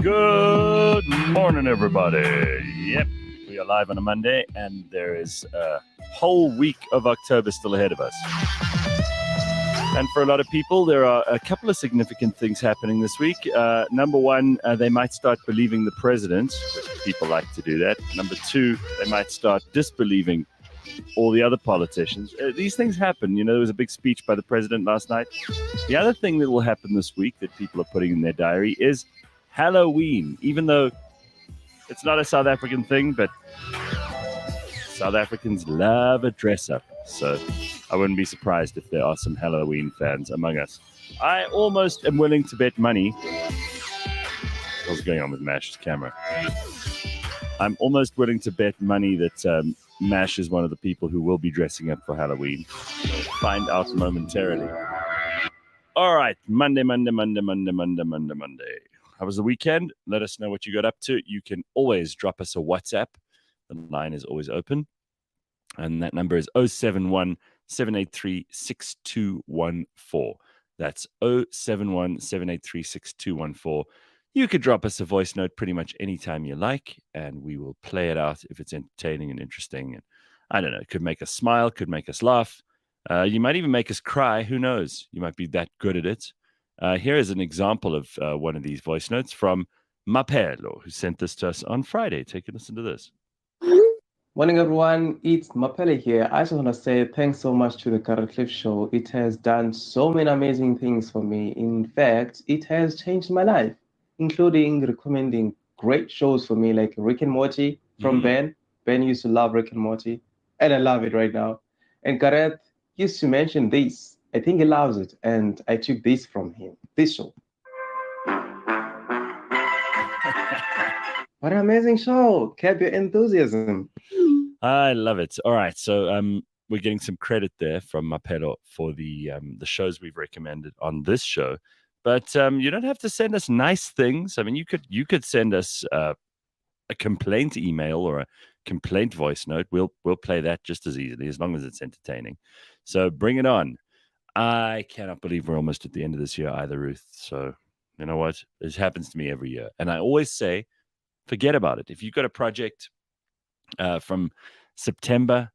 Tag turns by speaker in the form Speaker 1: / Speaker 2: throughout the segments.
Speaker 1: Good morning, everybody. Yep, we are live on a Monday, and there is a whole week of October still ahead of us. And for a lot of people, there are a couple of significant things happening this week. Number one, they might start believing the president, which people like to do that. Number two, they might start disbelieving all the other politicians. These things happen. You know, there was a big speech by the president last night. The other thing that will happen this week that people are putting in their diary is Halloween, even though it's not a South African thing, but South Africans love a dress up. So I wouldn't be surprised if there are some Halloween fans among us. I almost am willing to bet money. What's going on with Mash's camera? I'm almost willing to bet money that Mash is one of the people who will be dressing up for Halloween. We'll find out momentarily. All right, Monday. How was the weekend? Let us know what you got up to. You can always drop us a WhatsApp. The line is always open. And that number is 071 783 6214. That's 071 783 6214. You could drop us a voice note pretty much anytime you like, and we will play it out if it's entertaining and interesting. And I don't know, it could make us smile, could make us laugh. You might even make us cry. Who knows? You might be that good at it. Here is an example of one of these voice notes from Mapelo, who sent this to us on Friday. Take a listen to this.
Speaker 2: Morning, everyone. It's Mapele here. I just want to say thanks so much to the Gareth Show. It has done so many amazing things for me. In fact, it has changed my life, including recommending great shows for me like Rick and Morty from Ben. Ben used to love Rick and Morty, and I love it right now. And Gareth used to mention this. I think he loves it, and I took this from him, this show. What an amazing show. Keep your enthusiasm.
Speaker 1: I love it. All right. So we're getting some credit there from Mapelo for the shows we've recommended on this show. But you don't have to send us nice things. I mean, you could send us a complaint email or a complaint voice note. We'll play that just as easily as long as it's entertaining. So bring it on. I cannot believe we're almost at the end of this year either, Ruth. So you know what? This happens to me every year. And I always say, forget about it. If you've got a project from September,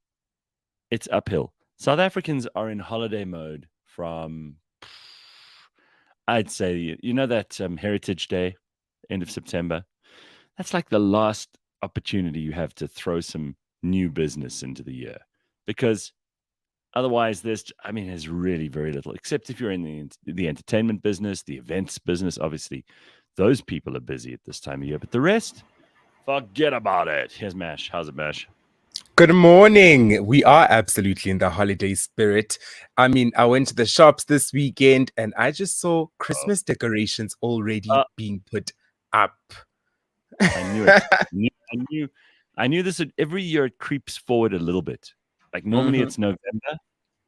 Speaker 1: it's uphill. South Africans are in holiday mode from, I'd say, you know that Heritage Day, end of September? That's like the last opportunity you have to throw some new business into the year. Because otherwise, there's really very little, except if you're in the entertainment business, the events business. Obviously, those people are busy at this time of year. But the rest, forget about it. Here's Mash. How's it, Mash?
Speaker 3: Good morning. We are absolutely in the holiday spirit. I mean, I went to the shops this weekend and I just saw Christmas decorations already being put up.
Speaker 1: I knew it. I knew this. Every year it creeps forward a little bit. Like normally it's November.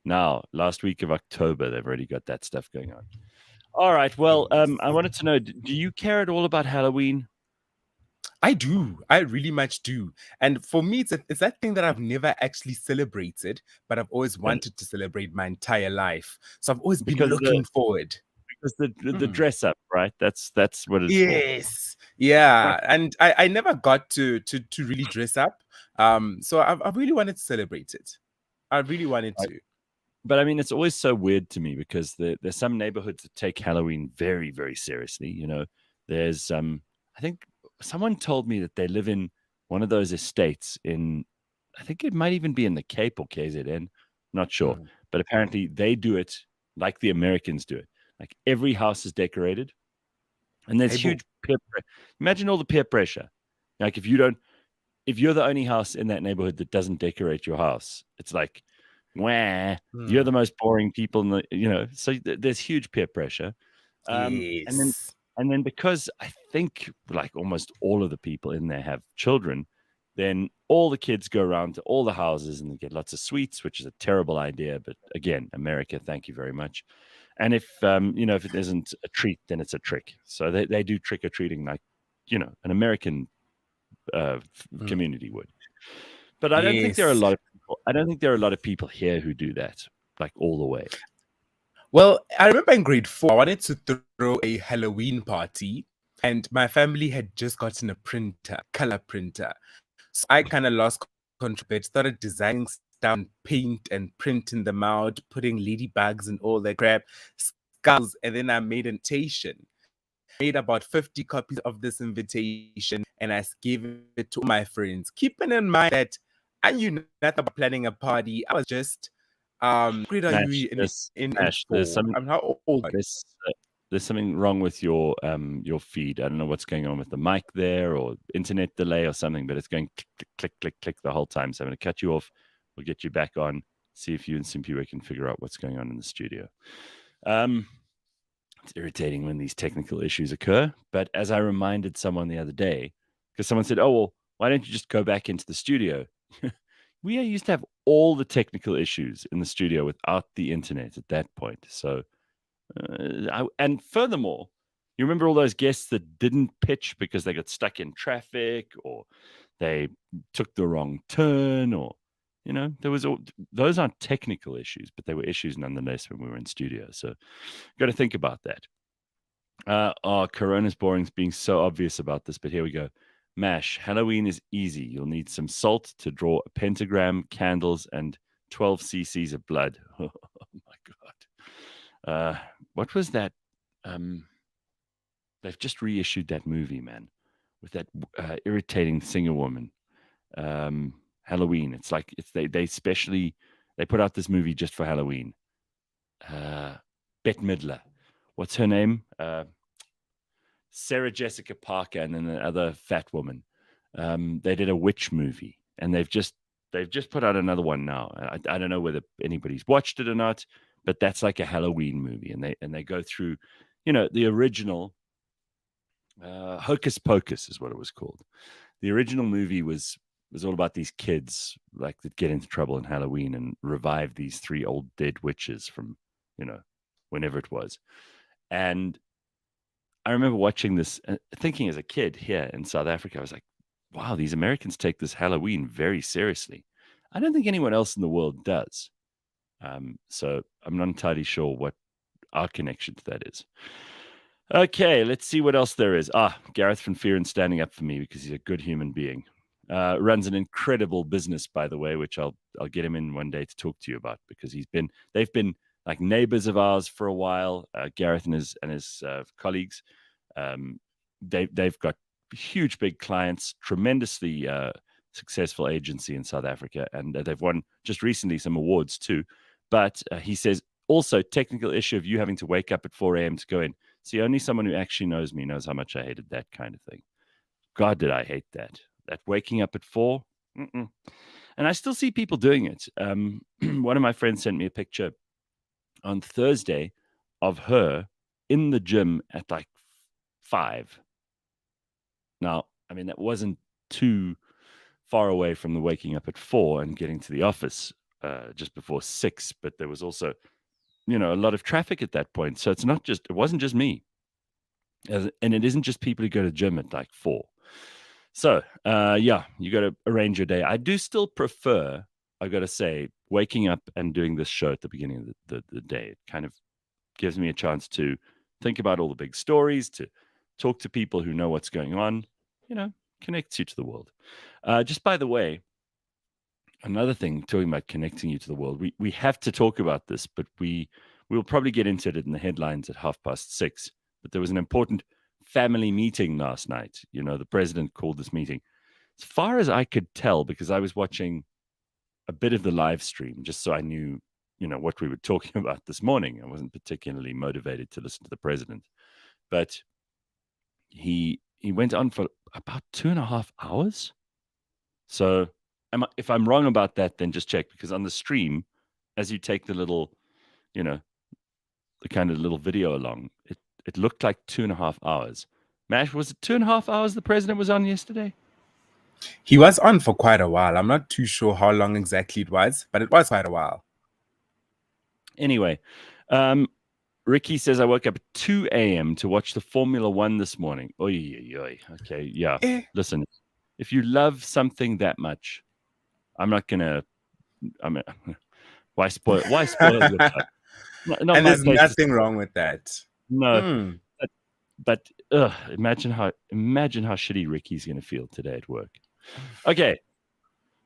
Speaker 1: Now, last week of October, they've already got that stuff going on. All right. Well, I wanted to know, do you care at all about Halloween?
Speaker 3: I do. I really much do. And for me, it's that thing that I've never actually celebrated, but I've always wanted to celebrate my entire life. So I've always been looking forward.
Speaker 1: Because the dress up, right? That's what it's
Speaker 3: Yes. For. Yeah. And I never got to really dress up. So I really wanted to celebrate it. I really wanted to.
Speaker 1: But I mean, it's always so weird to me because there's some neighborhoods that take Halloween very, very seriously. You know, there's I think someone told me that they live in one of those estates in, I think it might even be in the Cape or KZN, not sure. But apparently they do it like the Americans do it. Like every house is decorated, and there's huge peer pressure. Imagine all the peer pressure. Like if you're the only house in that neighborhood that doesn't decorate your house, it's like, wah, you're the most boring people in the, so there's huge peer pressure.
Speaker 3: Yes.
Speaker 1: And then because I think like almost all of the people in there have children, then all the kids go around to all the houses and they get lots of sweets, which is a terrible idea. But again, America, thank you very much. And if it isn't a treat, then it's a trick. So they do trick or treating like, an American community would. But I don't think there are a lot of people. I don't think there are a lot of people here who do that like all the way.
Speaker 3: Well, I remember in grade 4, I wanted to throw a Halloween party. And my family had just gotten a printer, color printer. So I kind of lost control, started designing stuff, paint and printing them out, putting ladybugs and all that crap, skulls, and then I made an invitation. Made about 50 copies of this invitation, and I gave it to my friends, keeping in mind that I knew nothing about planning a party. I was just grade are
Speaker 1: Mash,
Speaker 3: you in
Speaker 1: Mash, there's
Speaker 3: four?
Speaker 1: something
Speaker 3: How old are you?
Speaker 1: there's something wrong with your feed. I don't know what's going on with the mic there or internet delay or something, but it's going click click click click click the whole time. So I'm going to cut you off. We'll get you back on. See if you and Simpiwe can figure out what's going on in the studio. It's irritating when these technical issues occur. But as I reminded someone the other day, because someone said, "Oh well, why don't you just go back into the studio?" We used to have all the technical issues in the studio without the internet at that point. So, and furthermore, you remember all those guests that didn't pitch because they got stuck in traffic or they took the wrong turn, or there was those aren't technical issues, but they were issues nonetheless when we were in studio. So, got to think about that. Corona's boring's being so obvious about this, but here we go. Mash, Halloween is easy. You'll need some salt to draw a pentagram, candles, and 12 cc's of blood. Oh my God. What was that? They've just reissued that movie, man, with that irritating singer woman. Halloween. It's like they put out this movie just for Halloween. Bette Midler. What's her name? Sarah Jessica Parker, and then the other fat woman. They did a witch movie, and they've just put out another one now. I don't know whether anybody's watched it or not, but that's like a Halloween movie, and they go through, the original Hocus Pocus is what it was called. The original movie was all about these kids like that get into trouble in Halloween and revive these 3 old dead witches from, whenever it was. And I remember watching this, thinking as a kid here in South Africa, I was like, wow, these Americans take this Halloween very seriously. I don't think anyone else in the world does. So I'm not entirely sure what our connection to that is. Okay, let's see what else there is. Gareth van Vieren standing up for me because he's a good human being. Runs an incredible business, by the way, which I'll get him in one day to talk to you about, because they've been like neighbors of ours for a while. Gareth and his colleagues, they've got huge big clients, tremendously successful agency in South Africa, and they've won just recently some awards too. But he says also technical issue of you having to wake up at 4 a.m. to go in. See, only someone who actually knows me knows how much I hated that kind of thing. God, did I hate that waking up at 4. And I still see people doing it. One of my friends sent me a picture on Thursday of her in the gym at like 5. Now, I mean, that wasn't too far away from the waking up at 4 and getting to the office just before 6, but there was also, a lot of traffic at that point. So it wasn't just me. And it isn't just people who go to gym at like 4. So, you got to arrange your day. I do still prefer, I got to say, waking up and doing this show at the beginning of the day. It kind of gives me a chance to think about all the big stories, to talk to people who know what's going on, connects you to the world. Just by the way, another thing, talking about connecting you to the world, we have to talk about this, but we'll probably get into it in the headlines at 6:30. But there was an important family meeting last night. The president called this meeting. As far as I could tell, because I was watching a bit of the live stream, just so I knew, what we were talking about this morning. I wasn't particularly motivated to listen to the president, but he went on for about 2.5 hours. So if I'm wrong about that, then just check, because on the stream, as you take the little, the kind of little video along, it looked like 2.5 hours. Mash, was it 2.5 hours the president was on yesterday?
Speaker 3: He was on for quite a while. I'm not too sure how long exactly it was, but it was quite a while.
Speaker 1: Anyway, Ricky says, I woke up at 2 a.m. to watch the Formula One this morning. Oy. Okay, yeah. Listen, if you love something that much, why spoil the fun?
Speaker 3: And there's nothing wrong with that.
Speaker 1: No. but imagine how shitty Ricky's going to feel today at work. Okay,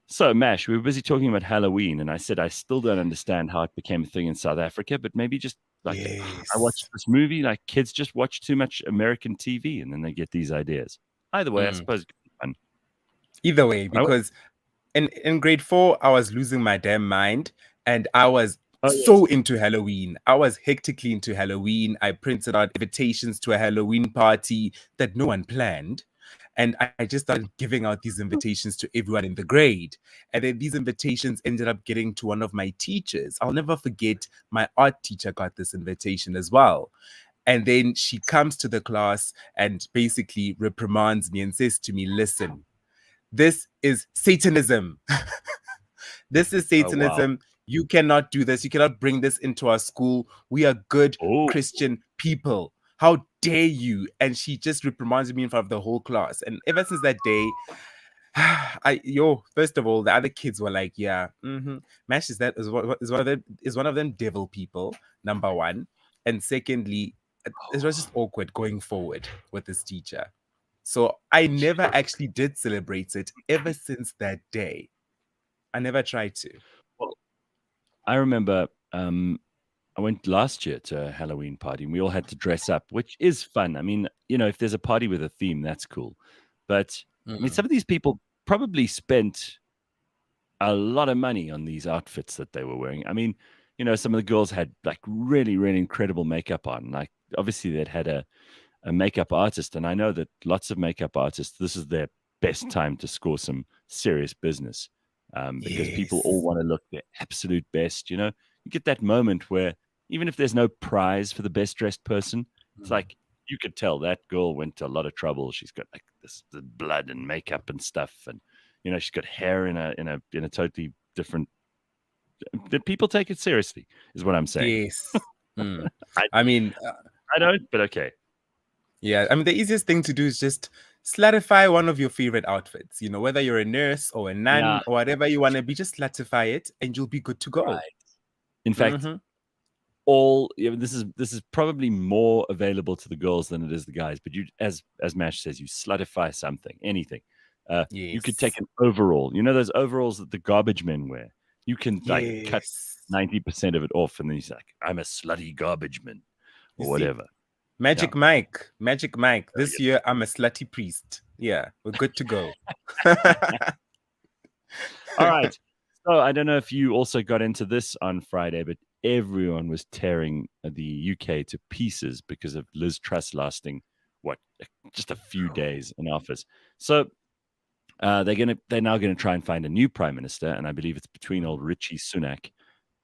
Speaker 1: so Mash, we were busy talking about Halloween, and I said I still don't understand how it became a thing in South Africa, but maybe just like I watched
Speaker 3: Yes.
Speaker 1: this movie, like kids just watch too much American TV, and then they get these ideas. Either way, I suppose it could be fun.
Speaker 3: Either way, because in grade 4, I was losing my damn mind, and I was so into Halloween. I was hectically into Halloween. I printed out invitations to a Halloween party that no one planned. And I just started giving out these invitations to everyone in the grade. And then these invitations ended up getting to one of my teachers. I'll never forget, my art teacher got this invitation as well. And then she comes to the class and basically reprimands me and says to me, listen, this is Satanism. This is Satanism.
Speaker 1: wow.
Speaker 3: You cannot do this. You cannot bring this into our school. We are good Christian people. How dare you? And she just reprimanded me in front of the whole class. And ever since that day, first of all, the other kids were like, yeah, Mash is one of them devil people, number one. And secondly, it was just awkward going forward with this teacher. So I never actually did celebrate it ever since that day. I never tried to.
Speaker 1: Well, I remember I went last year to a Halloween party, and we all had to dress up, which is fun. I mean, if there's a party with a theme, that's cool. But I mean, some of these people probably spent a lot of money on these outfits that they were wearing. I mean, some of the girls had like really, really incredible makeup on. Like, obviously, they'd had a makeup artist, and I know that lots of makeup artists, this is their best time to score some serious business, because people all want to look their absolute best. You get that moment where even if there's no prize for the best dressed person, it's like you could tell that girl went to a lot of trouble. She's got like the blood and makeup and stuff, and she's got hair in a totally different. That people take it seriously is what I'm saying.
Speaker 3: Yes. I mean,
Speaker 1: I don't, but okay.
Speaker 3: Yeah, I mean, the easiest thing to do is just slatify one of your favorite outfits. Whether you're a nurse or a nun or whatever you want to be, just slatify it and you'll be good to go.
Speaker 1: Right. In fact, this is probably more available to the girls than it is the guys. But you, as Mash says, you slutify something, anything. You could take an overall. Those overalls that the garbage men wear. You can like cut 90% of it off, and then he's like, "I'm a slutty garbage man," or whatever.
Speaker 3: Magic Mike. This year, I'm a slutty priest. Yeah, we're good to go.
Speaker 1: All right. So I don't know if you also got into this on Friday, but everyone was tearing the UK to pieces because of Liz Truss lasting, just a few days in office. So they're now going to try and find a new prime minister, and I believe it's between old Richie Sunak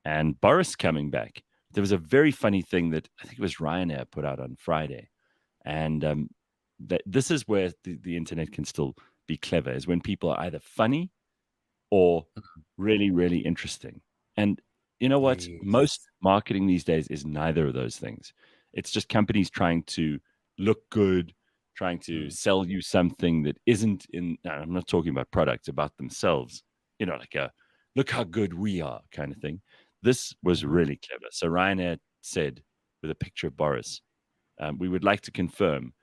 Speaker 1: and Boris coming back. There was a very funny thing that I think it was Ryanair put out on Friday. And this is where the internet can still be clever, is when people are either funny or really, really interesting. And you know what? Most marketing these days is neither of those things. It's just companies trying to look good, trying to sell you something that isn't I'm not talking about products, about themselves, like a look how good we are kind of thing. This was really clever. So Ryanair said, with a picture of Boris, we would like to confirm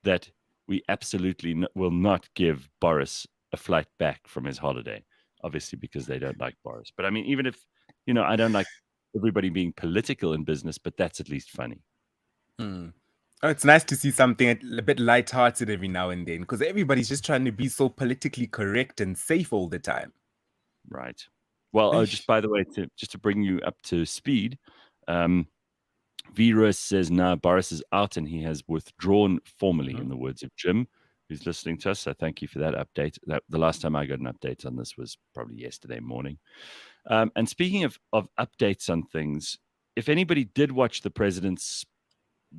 Speaker 1: that we absolutely will not give Boris a flight back from his holiday, obviously because they don't like Boris. But I mean, even if, I don't like everybody being political in business, but that's at least funny.
Speaker 3: Oh, it's nice to see something a bit lighthearted every now and then, because everybody's just trying to be so politically correct and safe all the time.
Speaker 1: Right. Well, just by the way, to bring you up to speed, Virus says now Boris is out and he has withdrawn formally, in the words of Jim, who's listening to us. So thank you for that update. The last time I got an update on this was probably yesterday morning. And speaking of updates on things, if anybody did watch the president's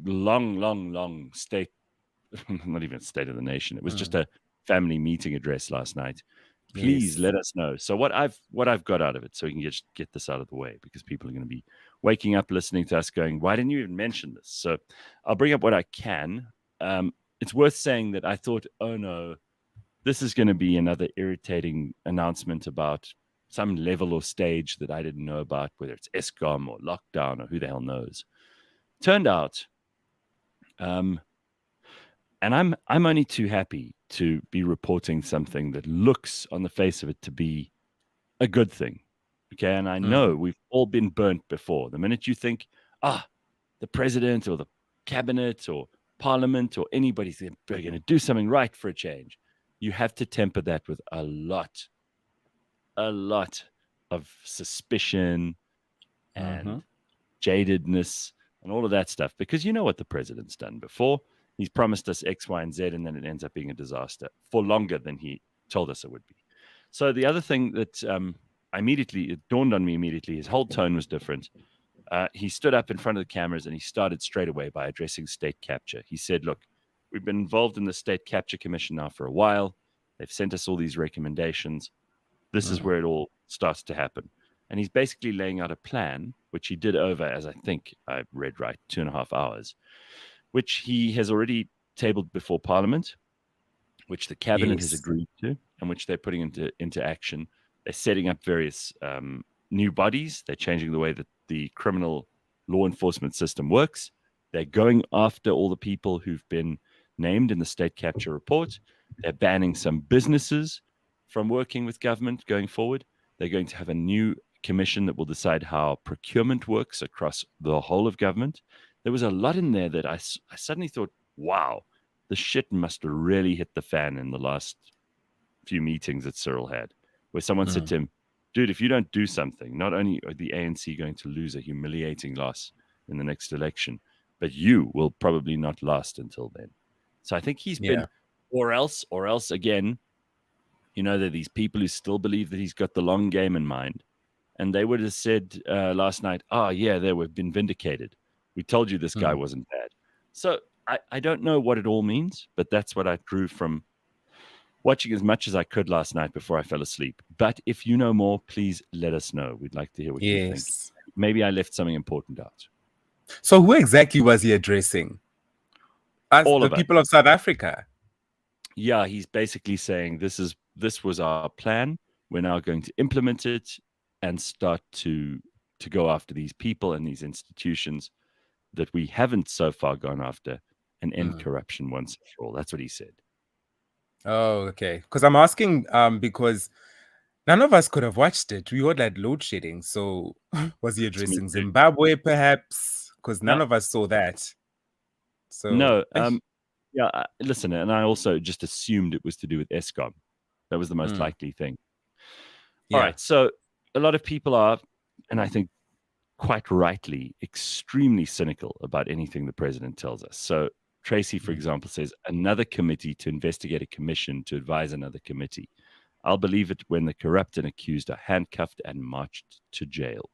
Speaker 1: long state, not even State of the Nation, it was just a family meeting address last night. Please let us know. So what I've got out of it, so we can just get this out of the way, because people are going to be waking up listening to us going, why didn't you even mention this? So I'll bring up what I can. It's worth saying that I thought, oh no, this is going to be another irritating announcement about some level or stage that I didn't know about, whether it's ESCOM or lockdown or who the hell knows. Turned out, And I'm only too happy to be reporting something that looks on the face of it to be a good thing. Okay. And I know we've all been burnt before. The minute you think, the president or the cabinet or parliament or anybody's going to do something right for a change, you have to temper that with a lot of suspicion and jadedness and all of that stuff, because you know what the president's done before. He's promised us X, Y, and Z, and then it ends up being a disaster for longer than he told us it would be. So the other thing that it dawned on me immediately, his whole tone was different. He stood up in front of the cameras and he started straight away by addressing state capture. He said, look, we've been involved in the State Capture Commission now for a while. They've sent us all these recommendations. This is where it all starts to happen. And he's basically laying out a plan, which he did over, as I think I read right, 2.5 hours, which he has already tabled before Parliament, which the cabinet has agreed to, and which they're putting into action. They're setting up various new bodies. They're changing the way that the criminal law enforcement system works. They're going after all the people who've been named in the state capture report. They're banning some businesses from working with government going forward. They're going to have a new commission that will decide how procurement works across the whole of government. There was a lot in there that I suddenly thought, wow, the shit must have really hit the fan in the last few meetings that Cyril had, where someone said to him, dude, if you don't do something, not only are the ANC going to lose a humiliating loss in the next election, but you will probably not last until then. So I think he's been, or else again, you know, there are these people who still believe that he's got the long game in mind. And they would have said last night, we've been vindicated. We told you this guy wasn't bad. So I don't know what it all means, but that's what I drew from watching as much as I could last night before I fell asleep. But if you know more, please let us know. We'd like to hear what you think. Maybe I left something important out.
Speaker 3: So who exactly was he addressing?
Speaker 1: All
Speaker 3: the people of South Africa?
Speaker 1: Yeah, he's basically saying this was our plan. We're now going to implement it and start to go after these people and these institutions that we haven't so far gone after and end corruption once and for all. That's what he said.
Speaker 3: Oh, okay. Because I'm asking because none of us could have watched it. We all had load shedding. So was he addressing Zimbabwe perhaps? Because none of us saw that. So
Speaker 1: no, listen, and I also just assumed it was to do with Eskom. That was the most likely thing. All right, so a lot of people are, and I think quite rightly, extremely cynical about anything the president tells us. So Tracy, for example, says another committee to investigate a commission to advise another committee. I'll believe it when the corrupt and accused are handcuffed and marched to jail.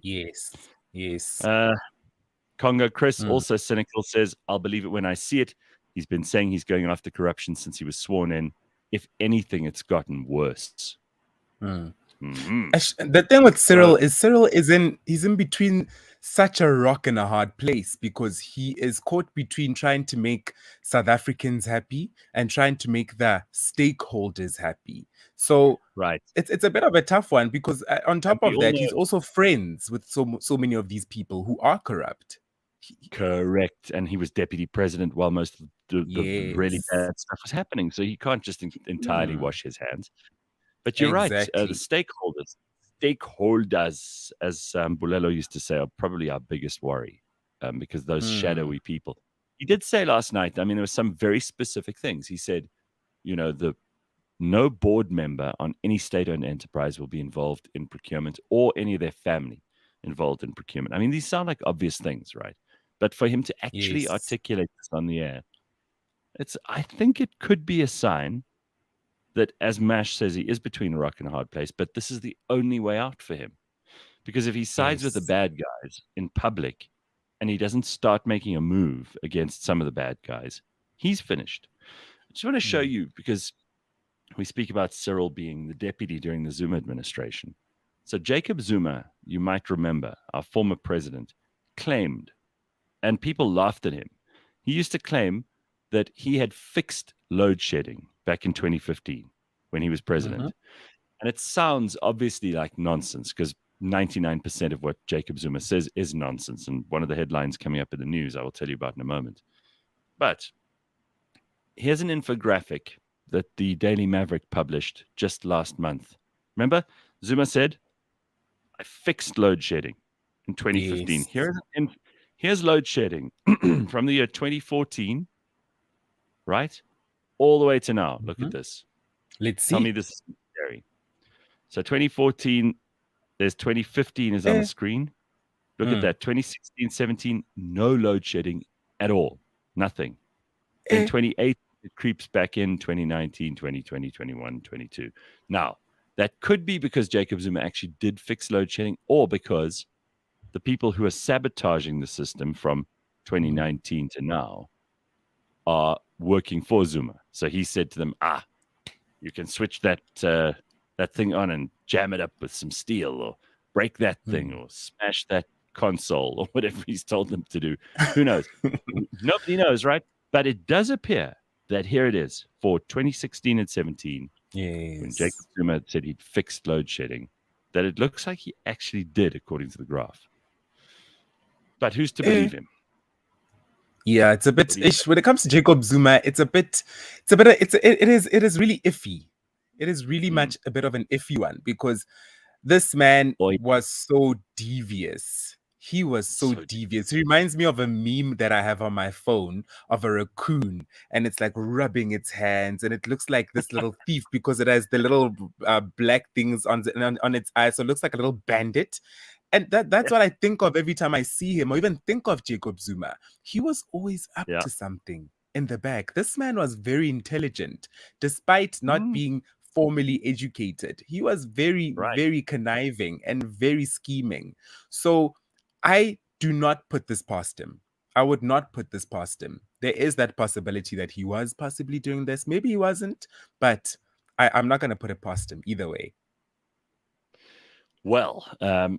Speaker 3: Yes.
Speaker 1: Congo Chris, also cynical, says, I'll believe it when I see it. He's been saying he's going after corruption since he was sworn in. If anything, it's gotten worse.
Speaker 3: The thing with Cyril is he's in between such a rock and a hard place, because he is caught between trying to make South Africans happy and trying to make the stakeholders happy. So it's a bit of a tough one, because on top of that, he's also friends with so many of these people who are corrupt.
Speaker 1: Correct. And he was deputy president while most of the really bad stuff was happening. So he can't just entirely wash his hands. But you're right. The stakeholders, as Bulelo used to say, are probably our biggest worry, because those shadowy people. He did say last night, I mean, there were some very specific things. He said, you know, no board member on any state-owned enterprise will be involved in procurement, or any of their family involved in procurement. I mean, these sound like obvious things, right? But for him to actually articulate this on the air, I think it could be a sign that, as Mash says, he is between a rock and a hard place, but this is the only way out for him. Because if he sides with the bad guys in public and he doesn't start making a move against some of the bad guys, he's finished. I just want to show you, because we speak about Cyril being the deputy during the Zuma administration. So Jacob Zuma, you might remember, our former president, claimed, and people laughed at him, he used to claim that he had fixed load shedding back in 2015 when he was president. And it sounds obviously like nonsense, because 99% of what Jacob Zuma says is nonsense. And one of the headlines coming up in the news, I will tell you about in a moment. But Here's an infographic that the Daily Maverick published just last month. Remember, Zuma said, I fixed load shedding in 2015.
Speaker 3: Yes.
Speaker 1: Here's load shedding from the year 2014, right? All the way to now. Look at this.
Speaker 3: Let's
Speaker 1: Tell me
Speaker 3: see.
Speaker 1: this is scary. So 2014, there's 2015 is on the screen. Look at that. 2016, 17, no load shedding at all. Nothing. Then 28, it creeps back in 2019, 2020, 21, 22. Now, that could be because Jacob Zuma actually did fix load shedding, or because the people who are sabotaging the system from 2019 to now are working for Zuma. So he said to them, you can switch that thing on and jam it up with some steel, or break that thing, or smash that console, or whatever he's told them to do. Who knows? Nobody knows, right? But it does appear that here it is for 2016 and 17, when Jacob Zuma said he'd fixed load shedding, that it looks like he actually did, according to the graph. But who's to believe him?
Speaker 3: Yeah, it's a bit ish. When it comes to Jacob Zuma, it is really iffy. It is really much a bit of an iffy one, because this man was so devious. He was so devious. He reminds me of a meme that I have on my phone of a raccoon, and it's like rubbing its hands, and it looks like this little thief because it has the little black things on its eyes, so it looks like a little bandit. And that's what I think of every time I see him, or even think of Jacob Zuma. He was always up to something in the back. This man was very intelligent, despite not being formally educated. He was very, very conniving and very scheming. So I do not put this past him. I would not put this past him. There is that possibility that he was possibly doing this. Maybe he wasn't, but I'm not going to put it past him either way.
Speaker 1: Well,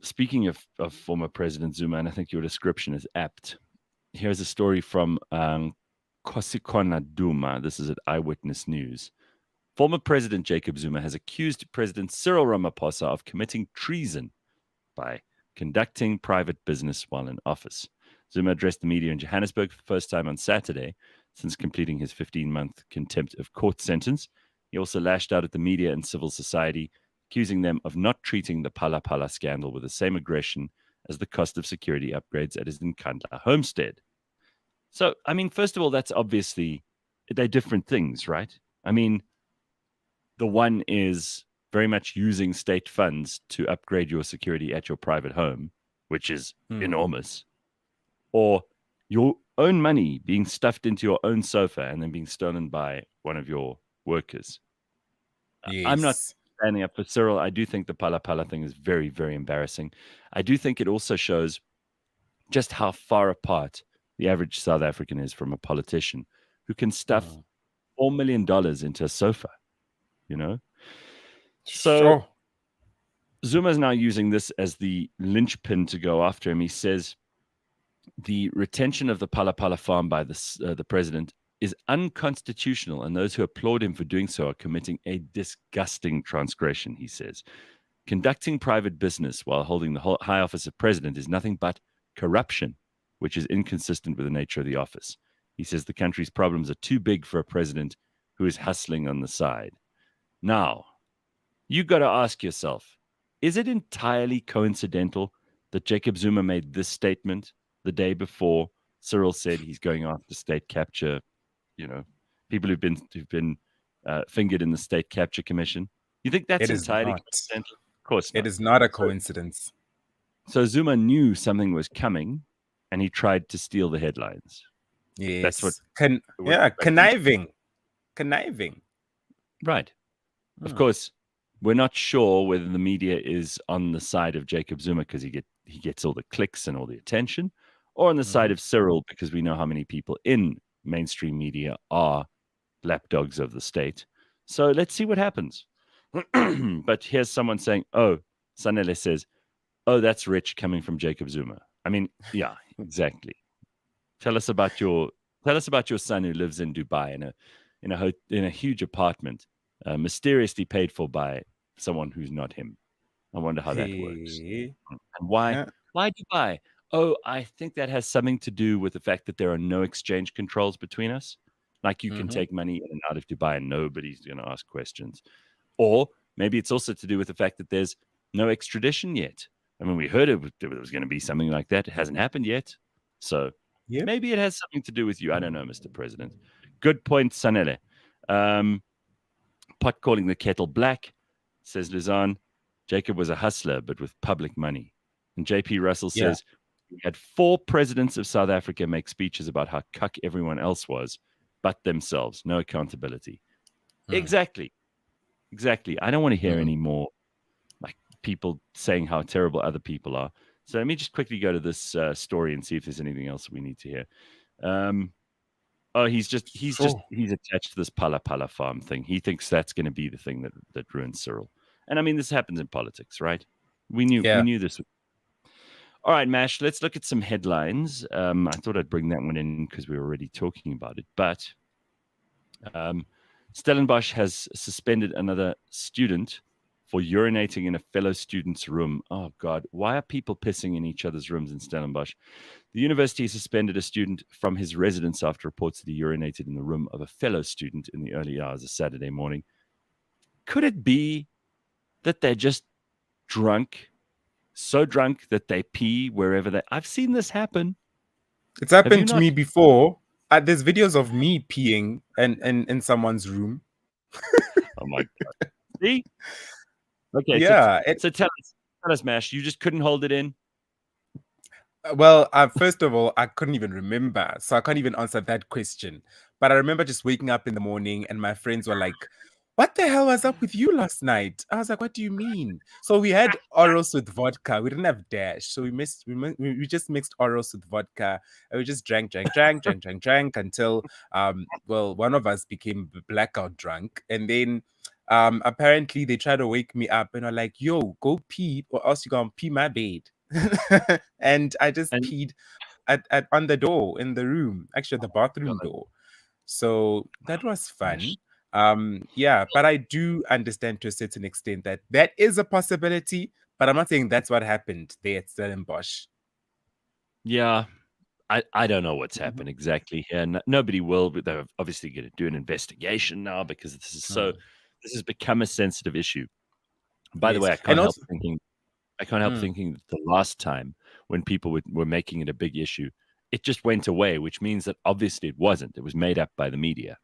Speaker 1: speaking of former President Zuma, and I think your description is apt, here's a story from Kosikona Duma. This is at Eyewitness News. Former President Jacob Zuma has accused President Cyril Ramaphosa of committing treason by conducting private business while in office. Zuma addressed the media in Johannesburg for the first time on Saturday since completing his 15-month contempt of court sentence. He also lashed out at the media and civil society, accusing them of not treating the Phala Phala scandal with the same aggression as the cost of security upgrades at his Nkandla homestead. So, I mean, first of all, that's obviously, they're different things, right? I mean, the one is very much using state funds to upgrade your security at your private home, which is enormous, or your own money being stuffed into your own sofa and then being stolen by one of your workers. Yes. I'm not standing up for Cyril. I do think the Phala Phala thing is very, very embarrassing. I do think it also shows just how far apart the average South African is from a politician who can stuff $4 million into a sofa, you know? So Zuma's now using this as the linchpin to go after him. He says the retention of the Phala Phala farm by the president is unconstitutional, and those who applaud him for doing so are committing a disgusting transgression, he says. Conducting private business while holding the high office of president is nothing but corruption, which is inconsistent with the nature of the office. He says the country's problems are too big for a president who is hustling on the side. Now, you got to ask yourself, is it entirely coincidental that Jacob Zuma made this statement the day before Cyril said he's going after state capture, you know, people who've been fingered in the state capture commission? You think that's entirely coincidental? Of course not.
Speaker 3: It is not a coincidence.
Speaker 1: So Zuma knew something was coming, and he tried to steal the headlines.
Speaker 3: Yes.
Speaker 1: That's what.
Speaker 3: Conniving.
Speaker 1: Right. Of course, we're not sure whether the media is on the side of Jacob Zuma because he gets all the clicks and all the attention, or on the side of Cyril because we know how many people in mainstream media are lapdogs of the state. So let's see what happens. But here's someone saying, Sanele says, that's rich coming from Jacob Zuma. I mean, yeah, exactly. Tell us about your son who lives in Dubai in a huge apartment, mysteriously paid for by someone who's not him. I wonder how that works. And why Dubai? I think that has something to do with the fact that there are no exchange controls between us. Like you can take money in and out of Dubai and nobody's going to ask questions. Or maybe it's also to do with the fact that there's no extradition yet. I mean, we heard it was going to be something like that. It hasn't happened yet. So
Speaker 3: Yep.
Speaker 1: maybe it has something to do with you. I don't know, Mr. President. Good point, Sanele. Pot calling the kettle black, says Luzan. Jacob was a hustler, but with public money. And JP Russell says, we had 4 presidents of South Africa make speeches about how cuck everyone else was, but themselves. No accountability. Exactly. I don't want to hear any more like people saying how terrible other people are. So let me just quickly go to this story and see if there's anything else we need to hear. He's attached to this Pala Pala farm thing. He thinks that's going to be the thing that ruins Cyril. And I mean, this happens in politics, right? We knew this. All right, Mash, let's look at some headlines. I thought I'd bring that one in because we were already talking about it. But Stellenbosch has suspended another student for urinating in a fellow student's room. Oh, God. Why are people pissing in each other's rooms in Stellenbosch? The university suspended a student from his residence after reports that he urinated in the room of a fellow student in the early hours of Saturday morning. Could it be that they're just drunk, so drunk that they pee wherever they... I've seen this happen.
Speaker 3: It's happened to me before. There's videos of me peeing in someone's room.
Speaker 1: Oh, my God. See? Okay,
Speaker 3: yeah.
Speaker 1: So tell us, Mash, you just couldn't hold it in?
Speaker 3: Well, first of all, I couldn't even remember, so I can't even answer that question. But I remember just waking up in the morning and my friends were like, what the hell was up with you last night? I was like, what do you mean? So we had Oros with vodka. We didn't have Dash. So we just mixed Oros with vodka. And we just drank until, one of us became blackout drunk. And then apparently they tried to wake me up and are like, yo, go pee or else you're going to pee my bed. And I just peed on the door in the room, actually the bathroom door. So that was fun. But I do understand to a certain extent that is a possibility, but I'm not saying that's what happened there at Stellenbosch.
Speaker 1: Yeah, I don't know what's happened exactly here. Nobody will, but they're obviously going to do an investigation now because this has become a sensitive issue. By the way, I can't help thinking that the last time when people were making it a big issue, it just went away, which means that obviously it wasn't. It was made up by the media.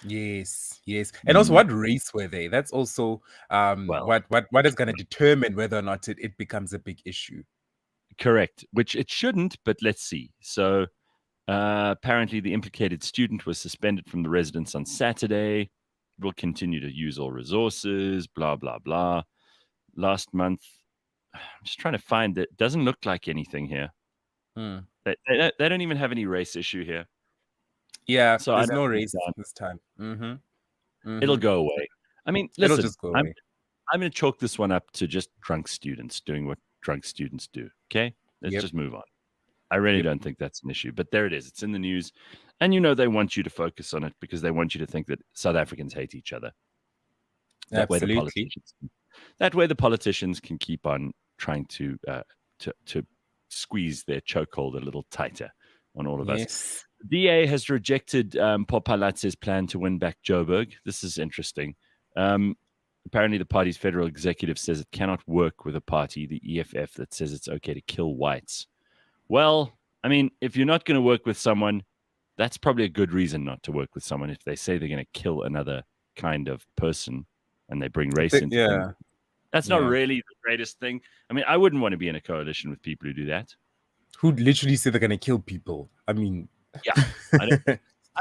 Speaker 3: Yes. And also, what race were they? That's also what is going to determine whether or not it becomes a big issue.
Speaker 1: Correct, which it shouldn't, but let's see. So apparently the implicated student was suspended from the residence on Saturday. Will continue to use all resources, blah, blah, blah. Last month, I'm just trying to find it. Doesn't look like anything here. They don't even have any race issue here.
Speaker 3: Yeah, so there's no race this time.
Speaker 1: It'll go away. I mean, listen,
Speaker 3: it'll just go away.
Speaker 1: I'm going to chalk this one up to just drunk students doing what drunk students do. Okay? Let's just move on. I really don't think that's an issue, but there it is. It's in the news. And they want you to focus on it because they want you to think that South Africans hate each other.
Speaker 3: Absolutely.
Speaker 1: That way the politicians can keep on trying to squeeze their chokehold a little tighter on all of us. The DA has rejected Popalatse's plan to win back Joburg. This is interesting. Apparently, the party's federal executive says it cannot work with a party, the EFF, that says it's okay to kill whites. Well, I mean, if you're not going to work with someone, that's probably a good reason not to work with someone. If they say they're going to kill another kind of person and they bring race into things, that's not really the greatest thing. I mean, I wouldn't want to be in a coalition with people who do that.
Speaker 3: Who literally say they're going to kill people. I mean...
Speaker 1: Yeah, I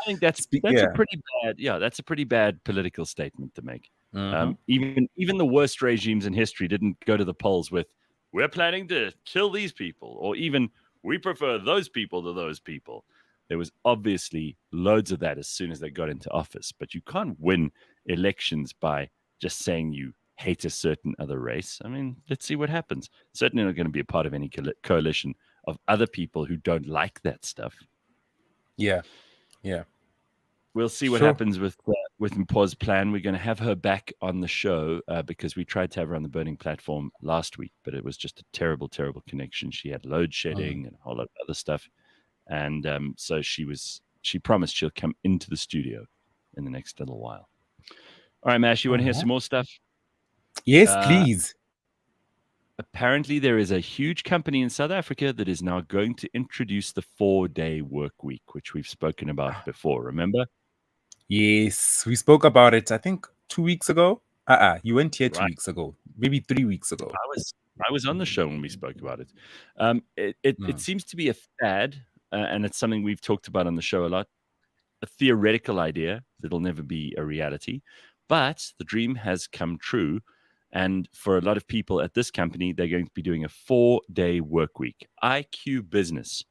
Speaker 1: think that's a pretty bad. Yeah, that's a pretty bad political statement to make. Even the worst regimes in history didn't go to the polls with "we're planning to kill these people" or even "we prefer those people to those people." There was obviously loads of that as soon as they got into office. But you can't win elections by just saying you hate a certain other race. I mean, let's see what happens. Certainly not going to be a part of any coalition of other people who don't like that stuff.
Speaker 3: Yeah.
Speaker 1: We'll see what happens with Mpho's plan. We're going to have her back on the show because we tried to have her on the Burning Platform last week, but it was just a terrible, terrible connection. She had load shedding and a whole lot of other stuff. And so she was she promised she'll come into the studio in the next little while. All right, Mash, you want to hear some more stuff?
Speaker 3: Yes, please.
Speaker 1: Apparently, there is a huge company in South Africa that is now going to introduce the 4-day work week, which we've spoken about before. Remember?
Speaker 3: Yes, we spoke about it, I think 2 weeks ago. You weren't here 2
Speaker 1: Right.
Speaker 3: weeks ago, maybe 3 weeks ago.
Speaker 1: I was on the show when we spoke about it. It seems to be a fad, and it's something we've talked about on the show a lot. A theoretical idea that'll never be a reality, but the dream has come true. And for a lot of people at this company, they're going to be doing a 4-day work week. IQ Business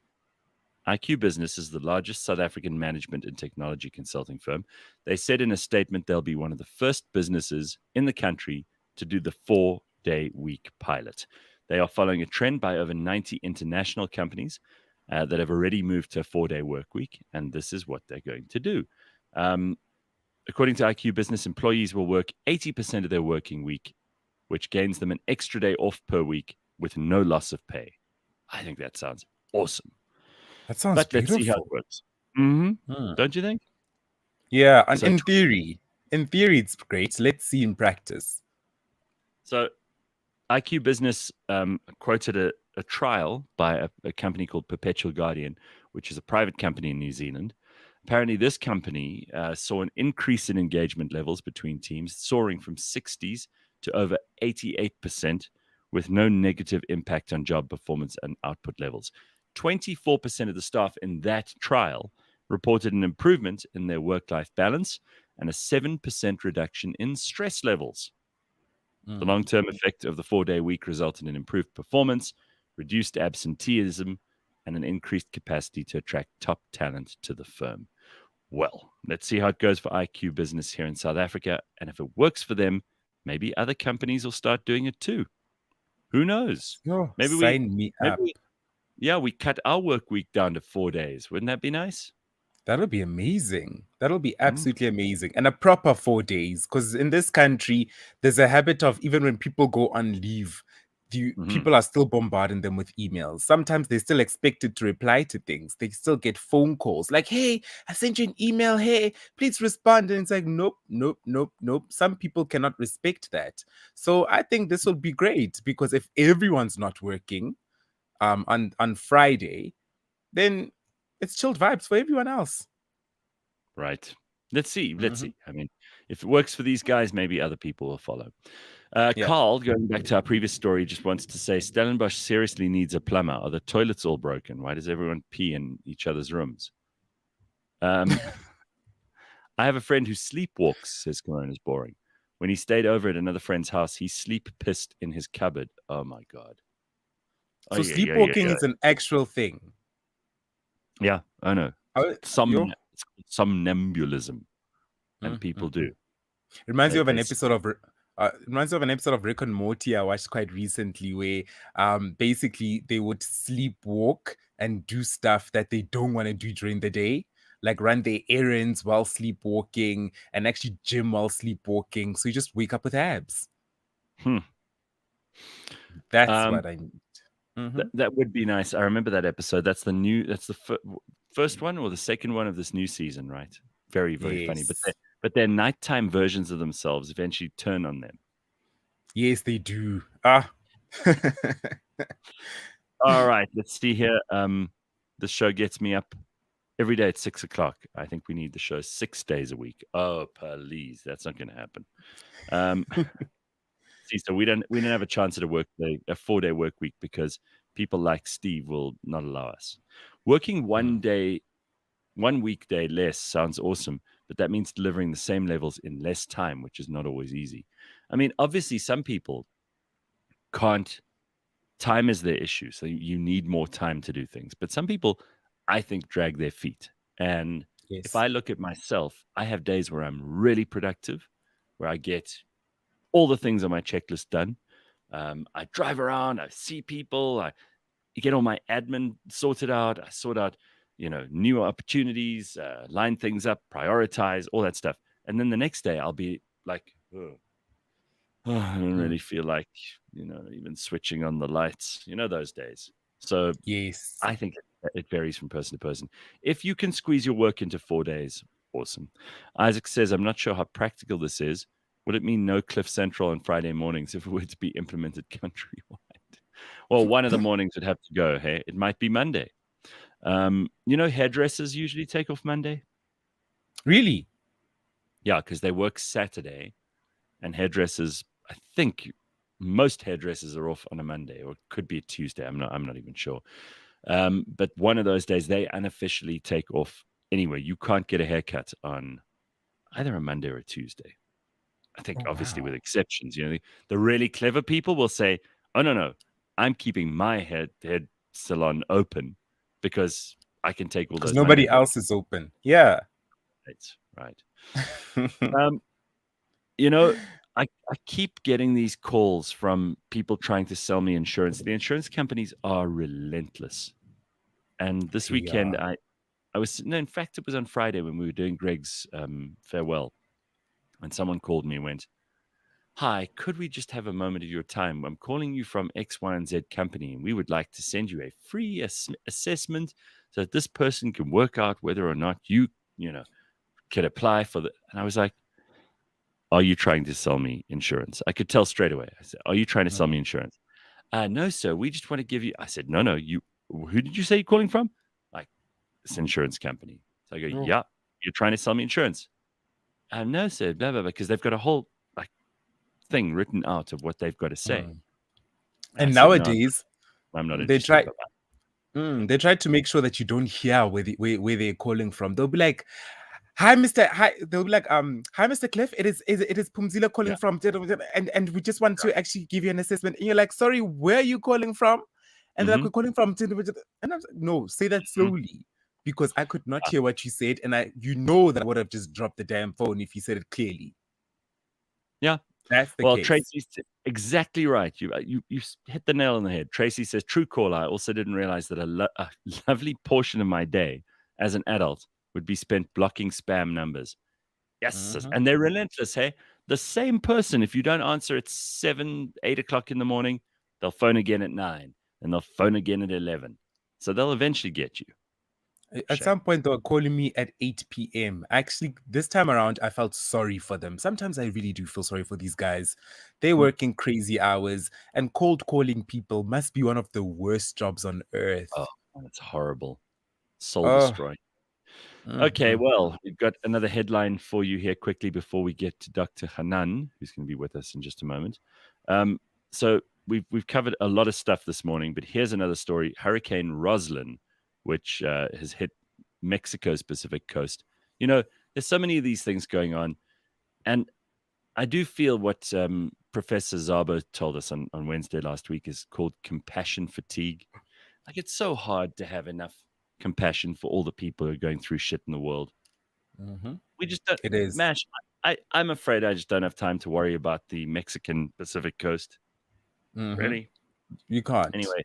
Speaker 1: is the largest South African management and technology consulting firm. They said in a statement they'll be one of the first businesses in the country to do the 4-day week pilot. They are following a trend by over 90 international companies that have already moved to a 4-day work week, and this is what they're going to do. According to IQ Business, employees will work 80% of their working week, which gains them an extra day off per week with no loss of pay. I think that sounds awesome.
Speaker 3: That sounds
Speaker 1: But
Speaker 3: beautiful.
Speaker 1: let's see how it works. Mm-hmm. Don't you think?
Speaker 3: Yeah, and in theory, it's great. Let's see in practice.
Speaker 1: So IQ Business quoted a trial by a company called Perpetual Guardian, which is a private company in New Zealand. Apparently, this company saw an increase in engagement levels between teams, soaring from 60s to over 88%, with no negative impact on job performance and output levels. 24% of the staff in that trial reported an improvement in their work-life balance and a 7% reduction in stress levels. The long-term effect of the 4-day week resulted in improved performance, reduced absenteeism, and an increased capacity to attract top talent to the firm. Well, let's see how it goes for IQ Business here in South Africa. And if it works for them, maybe other companies will start doing it too. Who knows? Maybe
Speaker 3: sign me up.
Speaker 1: We cut our work week down to 4 days. Wouldn't that be nice?
Speaker 3: That'll be amazing. That'll be absolutely amazing. And a proper 4 days. Because in this country, there's a habit of even when people go on leave, people are still bombarding them with emails. Sometimes they're still expected to reply to things. They still get phone calls like, hey, I sent you an email. Hey, please respond. And it's like, nope. Some people cannot respect that. So I think this will be great because if everyone's not working on Friday, then it's chilled vibes for everyone else.
Speaker 1: Right. Let's see. I mean, if it works for these guys, maybe other people will follow. Carl, going back to our previous story, just wants to say Stellenbosch seriously needs a plumber. Are the toilets all broken? Why does everyone pee in each other's rooms? I have a friend who sleepwalks, says Corona's boring. When he stayed over at another friend's house, he sleep pissed in his cupboard. Oh, my God.
Speaker 3: So sleepwalking is an actual thing.
Speaker 1: Yeah, I know. It's called somnambulism, and people do.
Speaker 3: It reminds me of an episode of Rick and Morty I watched quite recently, where basically they would sleepwalk and do stuff that they don't want to do during the day, like run their errands while sleepwalking and actually gym while sleepwalking. So you just wake up with abs. That's what I need.
Speaker 1: That would be nice. I remember that episode. That's the first one or the second one of this new season, right? Very, very funny. But their nighttime versions of themselves eventually turn on them.
Speaker 3: Yes, they do.
Speaker 1: All right, let's see here. The show gets me up every day at 6 o'clock. I think we need the show 6 days a week. Oh, please, that's not going to happen. See, so we don't have a chance at a 4-day work week because people like Steve will not allow us. Working one weekday less sounds awesome, but that means delivering the same levels in less time, which is not always easy. I mean, obviously, some people can't. Time is their issue, so you need more time to do things. But some people, I think, drag their feet. And if I look at myself, I have days where I'm really productive, where I get all the things on my checklist done. I drive around, I see people, I get all my admin sorted out, I sort out, new opportunities, line things up, prioritize, all that stuff. And then the next day I'll be like, I don't really feel like, even switching on the lights, those days. So
Speaker 3: Yes.
Speaker 1: I think it varies from person to person. If you can squeeze your work into 4 days, awesome. Isaac says, I'm not sure how practical this is. Would it mean no Cliff Central on Friday mornings if it were to be implemented countrywide? Well, one of the mornings would have to go. Hey, it might be Monday. Hairdressers usually take off Monday.
Speaker 3: Really?
Speaker 1: Yeah, because they work Saturday, and hairdressers, I think most hairdressers are off on a Monday, or it could be a Tuesday. I'm not even sure. But one of those days they unofficially take off anyway. You can't get a haircut on either a Monday or a Tuesday. I think
Speaker 3: Oh,
Speaker 1: obviously with
Speaker 3: wow.
Speaker 1: exceptions. The really clever people will say, "Oh no, I'm keeping my head salon open because I can take all
Speaker 3: Because
Speaker 1: those Monday
Speaker 3: nobody
Speaker 1: hair."
Speaker 3: else is open. Yeah.
Speaker 1: Right. Um, you know, I keep getting these calls from people trying to sell me insurance. The insurance companies are relentless. And this weekend,
Speaker 3: Yeah.
Speaker 1: I was no, in fact, it was on Friday when we were doing Greg's farewell, and someone called me and went, "Hi, could we just have a moment of your time? I'm calling you from X, Y, and Z company, and we would like to send you a free assessment so that this person can work out whether or not you could apply for the." And I was like, "Are you trying to sell me insurance?" I could tell straight away. I said, "Are you trying to sell me
Speaker 3: Mhm.
Speaker 1: insurance?" No, sir. We just want to give you. I said, "No, no. Who did you say you're calling from?" Like, this insurance company. So I go,
Speaker 3: Oh.
Speaker 1: "Yeah, you're trying to sell me insurance." No, sir, blah, blah, blah, because they've got a whole like thing written out of what they've got to say.
Speaker 3: Mm.
Speaker 1: I
Speaker 3: And
Speaker 1: said, "No,
Speaker 3: nowadays,
Speaker 1: I'm not
Speaker 3: they
Speaker 1: interested."
Speaker 3: try
Speaker 1: Bye-bye.
Speaker 3: they try to make sure that you don't hear where they're calling from. They'll be like, "Hi, Mr. Hi." They'll be like, "Hi, Mr. Cliff. It is Pumzila calling
Speaker 1: Yeah,
Speaker 3: from, and we just want to actually give you an assessment." And you're like, "Sorry, where are you calling from?" And they're like,
Speaker 1: mhm,
Speaker 3: "We're calling from," and I'm like, "No, say that
Speaker 1: mhm,
Speaker 3: slowly." Because I could not
Speaker 1: yeah,
Speaker 3: hear what you said, and that I would have just dropped the damn phone if you said it clearly.
Speaker 1: yeah.
Speaker 3: That's the
Speaker 1: Well,
Speaker 3: case.
Speaker 1: Tracy's exactly right. You hit the nail on the head. Tracy says, "True call. I also didn't realize that a lovely portion of my day as an adult would be spent blocking spam numbers." Yes, sis,
Speaker 3: Mhm.
Speaker 1: and they're relentless. Hey, the same person. If you don't answer at 7, 8 o'clock in the morning, they'll phone again at 9, and they'll phone again at 11. So they'll eventually get you.
Speaker 3: At
Speaker 1: Shame.
Speaker 3: some point, they were calling me at 8 p.m. Actually, this time around, I felt sorry for them. Sometimes I really do feel sorry for these guys. They're
Speaker 1: Mm.
Speaker 3: working crazy hours, and cold calling people must be one of the worst jobs on
Speaker 1: Oh,
Speaker 3: earth.
Speaker 1: it's horrible. Soul
Speaker 3: Oh,
Speaker 1: destroying.
Speaker 3: mm,
Speaker 1: Okay,
Speaker 3: mm,
Speaker 1: well, we've got another headline for you here quickly before we get to Dr. Hanan, who's going to be with us in just a moment. So we've covered a lot of stuff this morning, but here's another story: Hurricane Roslyn, which has hit Mexico's Pacific coast. There's so many of these things going on, and I do feel what Professor Zabo told us on Wednesday last week is called compassion fatigue. Like, it's so hard to have enough compassion for all the people who are going through shit in the world.
Speaker 3: mhm.
Speaker 1: We just don't,
Speaker 3: It is.
Speaker 1: Mash. I'm afraid I just don't have time to worry about the Mexican Pacific coast.
Speaker 3: Mhm.
Speaker 1: Really.
Speaker 3: You can't.
Speaker 1: Anyway,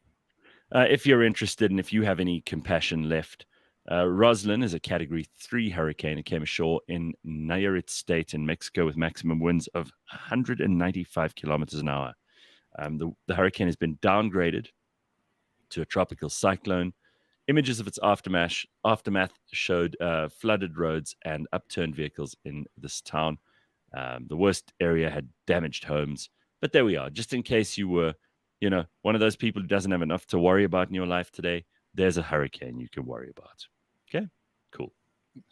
Speaker 1: if you're interested and if you have any compassion left, Roslyn is a Category 3 hurricane. It came ashore in Nayarit State in Mexico with maximum winds of 195 kilometers an hour. The hurricane has been downgraded to a tropical cyclone. Images of its aftermath showed flooded roads and upturned vehicles in this town. The worst area had damaged homes. But there we are. Just in case you were, one of those people who doesn't have enough to worry about in your life today, there's a hurricane you can worry about. Okay? Cool.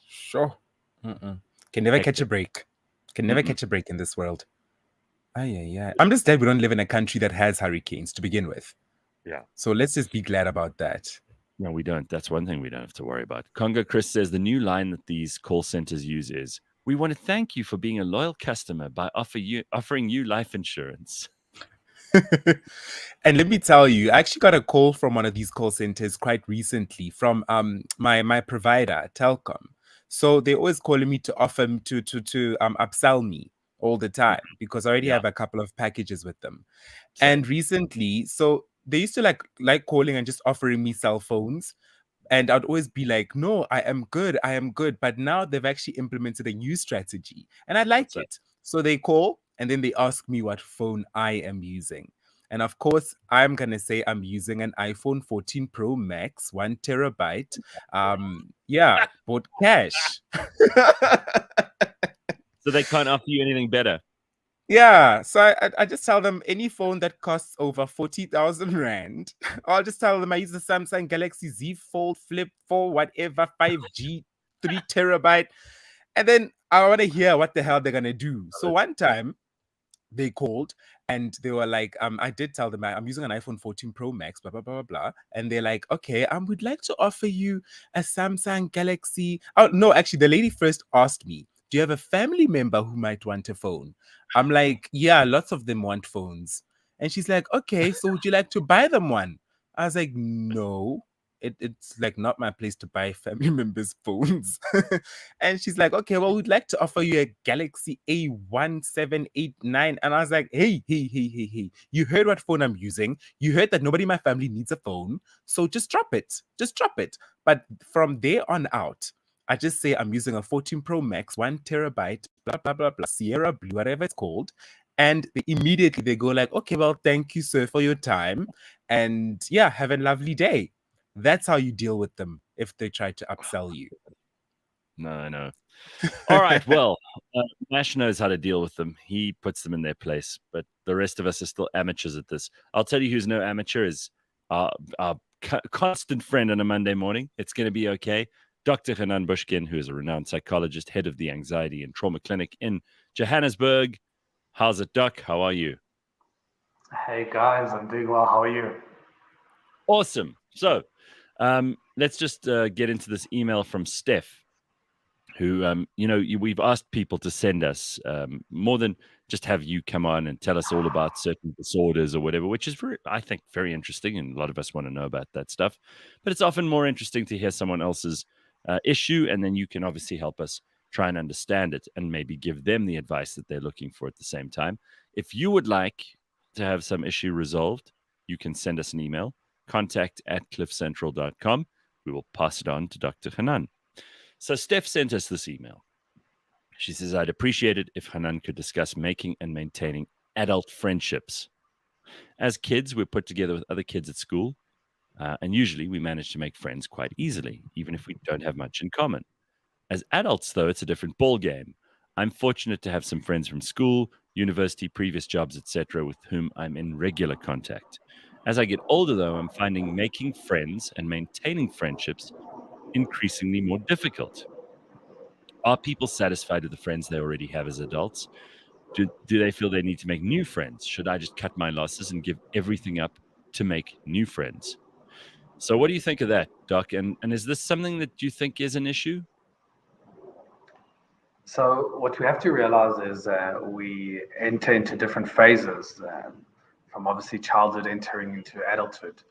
Speaker 3: Sure. Mm-mm. Can never catch a
Speaker 1: Hectic.
Speaker 3: break. Can never
Speaker 1: Mm-mm.
Speaker 3: catch a break in this world. Yeah. I'm just glad we don't live in a country that has hurricanes to begin with.
Speaker 1: Yeah.
Speaker 3: So let's just be glad about that.
Speaker 1: No, we don't. That's one thing we don't have to worry about. Congo Chris says the new line that these call centers use is, "We want to thank you for being a loyal customer by offering you life insurance."
Speaker 3: And let me tell you, I actually got a call from one of these call centers quite recently from my provider, Telcom. So they're always calling me to offer to upsell me all the time because I already
Speaker 1: Yeah,
Speaker 3: have a couple of packages with them. And
Speaker 1: same.
Speaker 3: recently, so they used to like calling and just offering me cell phones. And I'd always be like, "No, I am good. I am good." But now they've actually implemented a new strategy and I
Speaker 1: What's
Speaker 3: like
Speaker 1: that?
Speaker 3: it. So they call and then they ask me what phone I am using. And of course, I'm going to say I'm using an iPhone 14 Pro Max, 1 terabyte. Yeah, bought cash.
Speaker 1: So they can't offer you anything better.
Speaker 3: Yeah, so I just tell them any phone that costs over 40,000 Rand. I'll just tell them I use the Samsung Galaxy Z Fold Flip 4, whatever, 5G, 3 terabyte. And then I want to hear what the hell they're going to do. So one time, they called and they were like, I did tell them I'm using an iPhone 14 Pro Max, blah, blah, blah, blah, blah. And they're like, okay, we'd like to offer you a Samsung Galaxy. Oh, no, actually, the lady first asked me, do you have a family member who might want a phone? I'm like, yeah, lots of them want phones. And she's like, okay, so would you like to buy them one? I was like, no. It's like not my place to buy family members' phones. And she's like, okay, well, we'd like to offer you a Galaxy A1789. And I was like, hey, hey. You heard what phone I'm using. You heard that nobody in my family needs a phone. So just drop it. Just drop it. But from there on out, I just say I'm using a 14 Pro Max, 1 terabyte, blah, blah, blah, blah, Sierra Blue, whatever it's called. And immediately they go like, okay, well, thank you, sir, for your time. And yeah, have a lovely day. That's how you deal with them if they try to upsell you.
Speaker 1: No. All right. Well, Nash knows how to deal with them. He puts them in their place, but the rest of us are still amateurs at this. I'll tell you who's no amateur is our constant friend on a Monday morning. It's going to be okay. Dr. Hanan, who is a renowned psychologist, head of the Anxiety and Trauma Clinic in Johannesburg. How's it, Doc? How are you?
Speaker 4: Hey, guys. I'm doing well. How are you?
Speaker 1: Awesome. So let's just get into this email from Steph, who, we've asked people to send us more than just have you come on and tell us all about certain disorders or whatever, which is, I think, very interesting. And a lot of us want to know about that stuff. But it's often more interesting to hear someone else's issue. And then you can obviously help us try and understand it and maybe give them the advice that they're looking for at the same time. If you would like to have some issue resolved, you can send us an email, contact@cliffcentral.com. We will pass it on to Dr. Hanan. So Steph sent us this email. She says, I'd appreciate it if Hanan could discuss making and maintaining adult friendships. As kids, we're put together with other kids at school, and usually we manage to make friends quite easily, even if we don't have much in common. As adults, though, it's a different ballgame. I'm fortunate to have some friends from school, university, previous jobs, etc., with whom I'm in regular contact. As I get older, though, I'm finding making friends and maintaining friendships increasingly more difficult. Are people satisfied with the friends they already have as adults? Do they feel they need to make new friends? Should I just cut my losses and give everything up to make new friends? So what do you think of that, Doc? And is this something that you think is an issue?
Speaker 4: So what we have to realize is we enter into different phases from obviously childhood entering into adulthood.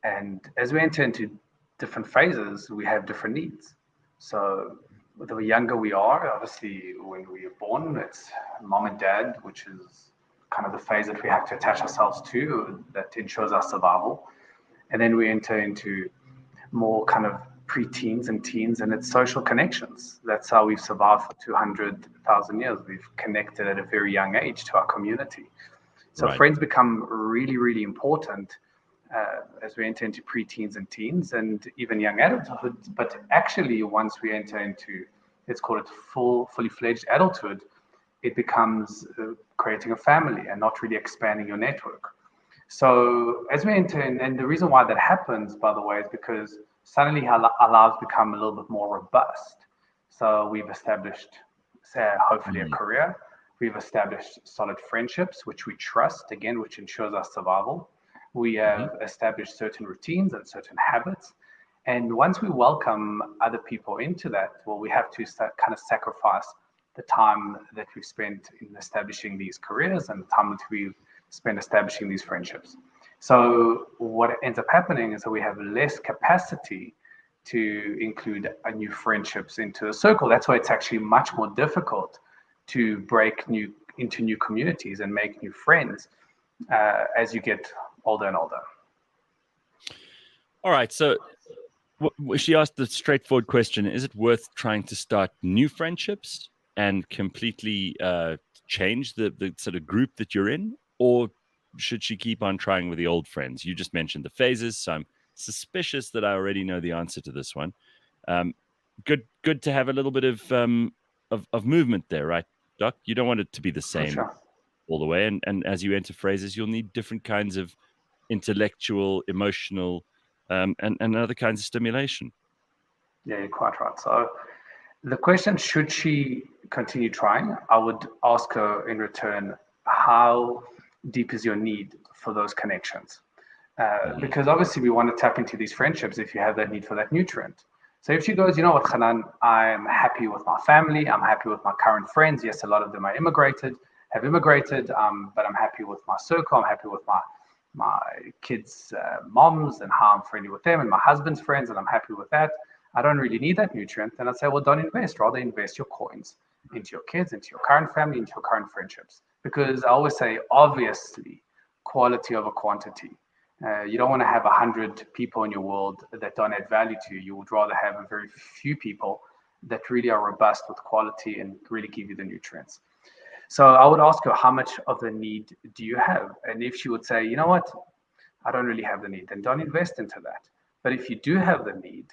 Speaker 4: And as we enter into different phases, we have different needs. So the younger we are, obviously when we are born, it's mom and dad, which is kind of the phase that we have to attach ourselves to that ensures our survival. And then we enter into more kind of pre-teens and teens, and it's social connections. That's how we've survived for 200,000 years. We've connected at a very young age to our community. So
Speaker 1: Right.
Speaker 4: friends become really, really important as we enter into pre-teens and teens and even young adulthood. But actually, once we enter into, let's call it fully fledged adulthood, it becomes creating a family and not really expanding your network. So as we enter in, and the reason why that happens, by the way, is because suddenly our lives become a little bit more robust. So we've established, say, hopefully a career. We've established solid friendships, which we trust, again, which ensures our survival. We have established certain routines and certain habits. And once we welcome other people into that, well, we have to kind of sacrifice the time that we've spent in establishing these careers and the time that we've spent establishing these friendships. So what ends up happening is that we have less capacity to include new friendships into a circle. That's why it's actually much more difficult to break into new communities and make new friends as you get older and older.
Speaker 1: All right. So she asked the straightforward question: is it worth trying to start new friendships and completely change the sort of group that you're in, or should she keep on trying with the old friends? You just mentioned the phases, so I'm suspicious that I already know the answer to this one. Good to have a little bit of movement there, right, Doc? You don't want it to be the
Speaker 4: For
Speaker 1: same
Speaker 4: sure.
Speaker 1: all the way, and as you enter phases, you'll need different kinds of intellectual, emotional, and other kinds of stimulation.
Speaker 4: Yeah, you're quite right. So the question, should she continue trying? I would ask her in return, how deep is your need for those connections? Because obviously we want to tap into these friendships if you have that need for that nutrient. So if she goes, you know what, Hanan, I'm happy with my family, I'm happy with my current friends. Yes, a lot of them have immigrated, but I'm happy with my circle. I'm happy with my kids' moms and how I'm friendly with them, and my husband's friends, and I'm happy with that. I don't really need that nutrient. Then I'd say, well, don't invest. Rather invest your coins into your kids, into your current family, into your current friendships. Because I always say, obviously, quality over quantity. You don't want to have 100 people in your world that don't add value to you. You would rather have a very few people that really are robust with quality and really give you the nutrients. So I would ask her, how much of the need do you have? And if she would say, you know what, I don't really have the need, then don't invest into that. But if you do have the need,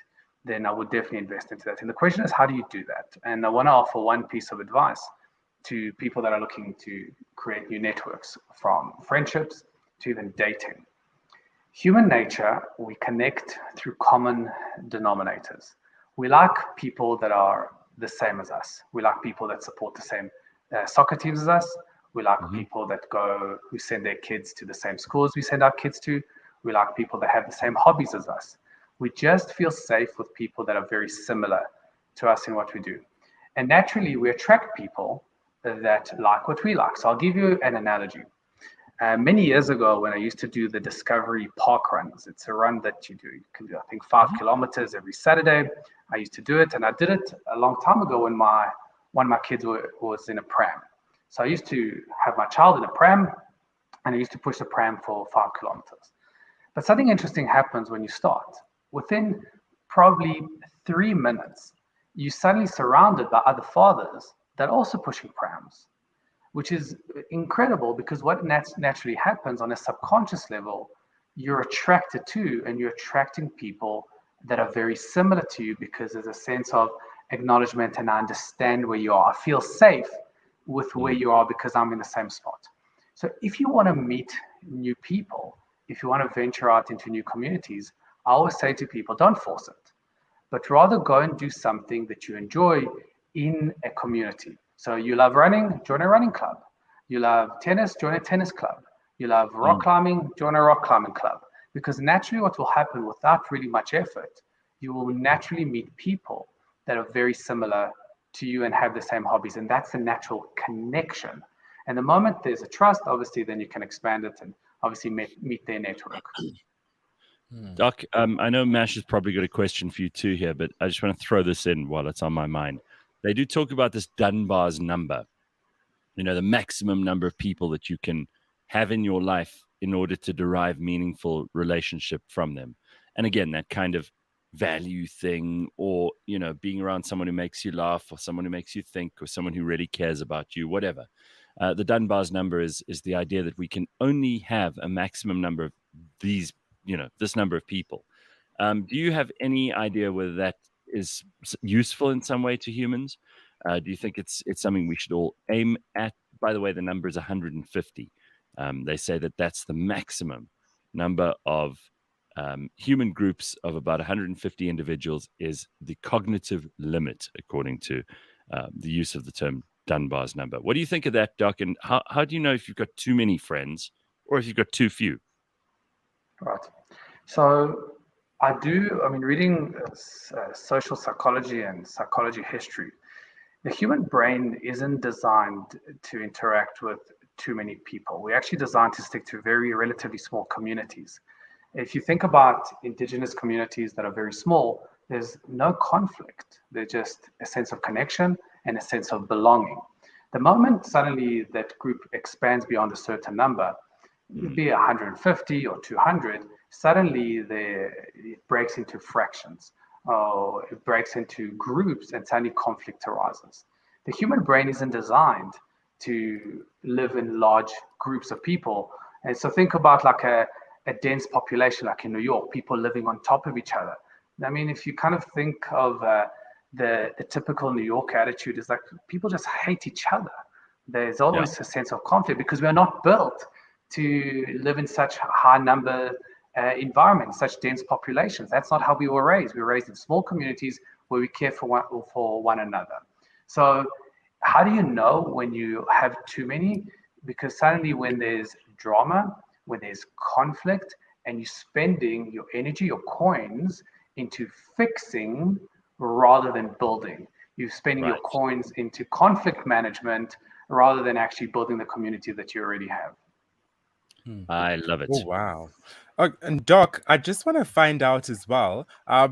Speaker 4: then I would definitely invest into that. And the question is, how do you do that? And I want to offer one piece of advice to people that are looking to create new networks, from friendships to even dating. Human nature, we connect through common denominators. We like people that are the same as us. We like people that support the same soccer teams as us. We like people that who send their kids to the same schools we send our kids to. We like people that have the same hobbies as us. We just feel safe with people that are very similar to us in what we do. And naturally, we attract people that like what we like. So I'll give you an analogy. Many years ago, when I used to do the Discovery Park runs, it's a run that you do. You can do, I think, 5 kilometers every Saturday. I used to do it, and I did it a long time ago when one of my kids was in a pram. So I used to have my child in a pram, and I used to push the pram for 5 kilometers. But something interesting happens when you start. Within probably 3 minutes, you're suddenly surrounded by other fathers that are also pushing prams, which is incredible, because what naturally happens on a subconscious level, you're attracted to, and you're attracting people that are very similar to you, because there's a sense of acknowledgement, and I understand where you are. I feel safe with where you are because I'm in the same spot. So if you want to meet new people, if you want to venture out into new communities, I always say to people, don't force it, but rather go and do something that you enjoy in a community. So you love running, join a running club. You love tennis, join a tennis club. You love rock climbing, join a rock climbing club. Because naturally what will happen, without really much effort, you will naturally meet people that are very similar to you and have the same hobbies. And that's a natural connection. And the moment there's a trust, obviously, then you can expand it and obviously meet their network.
Speaker 1: Doc, I know Mash has probably got a question for you too here, but I just want to throw this in while it's on my mind. They do talk about this Dunbar's number, the maximum number of people that you can have in your life in order to derive meaningful relationship from them. And again, that kind of value thing, or, being around someone who makes you laugh, or someone who makes you think, or someone who really cares about you, whatever. The Dunbar's number is the idea that we can only have a maximum number of these, this number of people. Do you have any idea whether that is useful in some way to humans? Do you think it's something we should all aim at? By the way, the number is 150. They say that that's the maximum number of human groups of about 150 individuals is the cognitive limit, according to the use of the term Dunbar's number. What do you think of that, Doc? And how do you know if you've got too many friends or if you've got too few?
Speaker 4: Right. So reading social psychology and psychology history, the human brain isn't designed to interact with too many people. We're actually designed to stick to very relatively small communities. If you think about indigenous communities that are very small, there's no conflict. There's just a sense of connection and a sense of belonging. The moment suddenly that group expands beyond a certain number, be 150 or 200, suddenly it breaks into fractions, or it breaks into groups, and suddenly conflict arises. The human brain isn't designed to live in large groups of people And so think about like a dense population, like in New York, people living on top of each other. I mean, if you kind of think of the typical New York attitude, is like people just hate each other. There's always a sense of conflict because we're not built to live in such high number environments, such dense populations. That's not how we were raised. We were raised in small communities where we care for one another. So how do you know when you have too many? Because suddenly when there's drama, when there's conflict, and you're spending your energy, your coins into fixing rather than building. You're spending your coins into conflict management rather than actually building the community that you already have.
Speaker 1: I love it.
Speaker 3: Oh, wow. And Doc, I just want to find out as well. I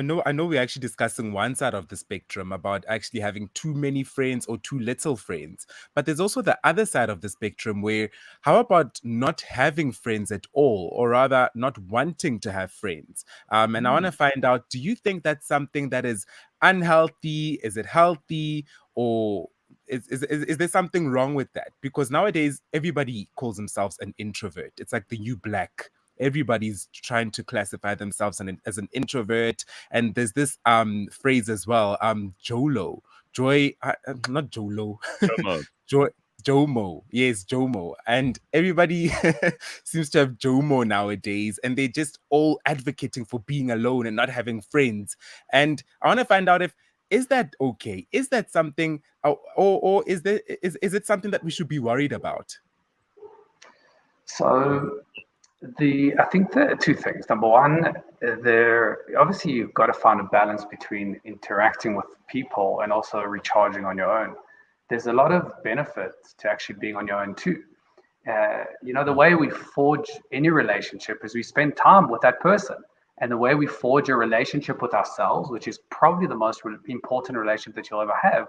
Speaker 3: know we're actually discussing one side of the spectrum about actually having too many friends or too little friends. But there's also the other side of the spectrum where how about not having friends at all, or rather not wanting to have friends? And I want to find out, do you think that's something that is unhealthy? Is it healthy? Or is there something wrong with that? Because nowadays everybody calls themselves an introvert. It's like the new black. Everybody's trying to classify themselves as an introvert. And there's this phrase as well, JOLO, not JOLO,
Speaker 1: Jomo.
Speaker 3: JOMO. Yes, JOMO. And everybody seems to have JOMO nowadays, and they're just all advocating for being alone and not having friends. And I want to find out, is that okay? Is that something, or is it something that we should be worried about?
Speaker 4: So I think there are two things. Number one, obviously you've got to find a balance between interacting with people and also recharging on your own. There's a lot of benefit to actually being on your own too. The way we forge any relationship is we spend time with that person. And the way we forge a relationship with ourselves, which is probably the most important relationship that you'll ever have,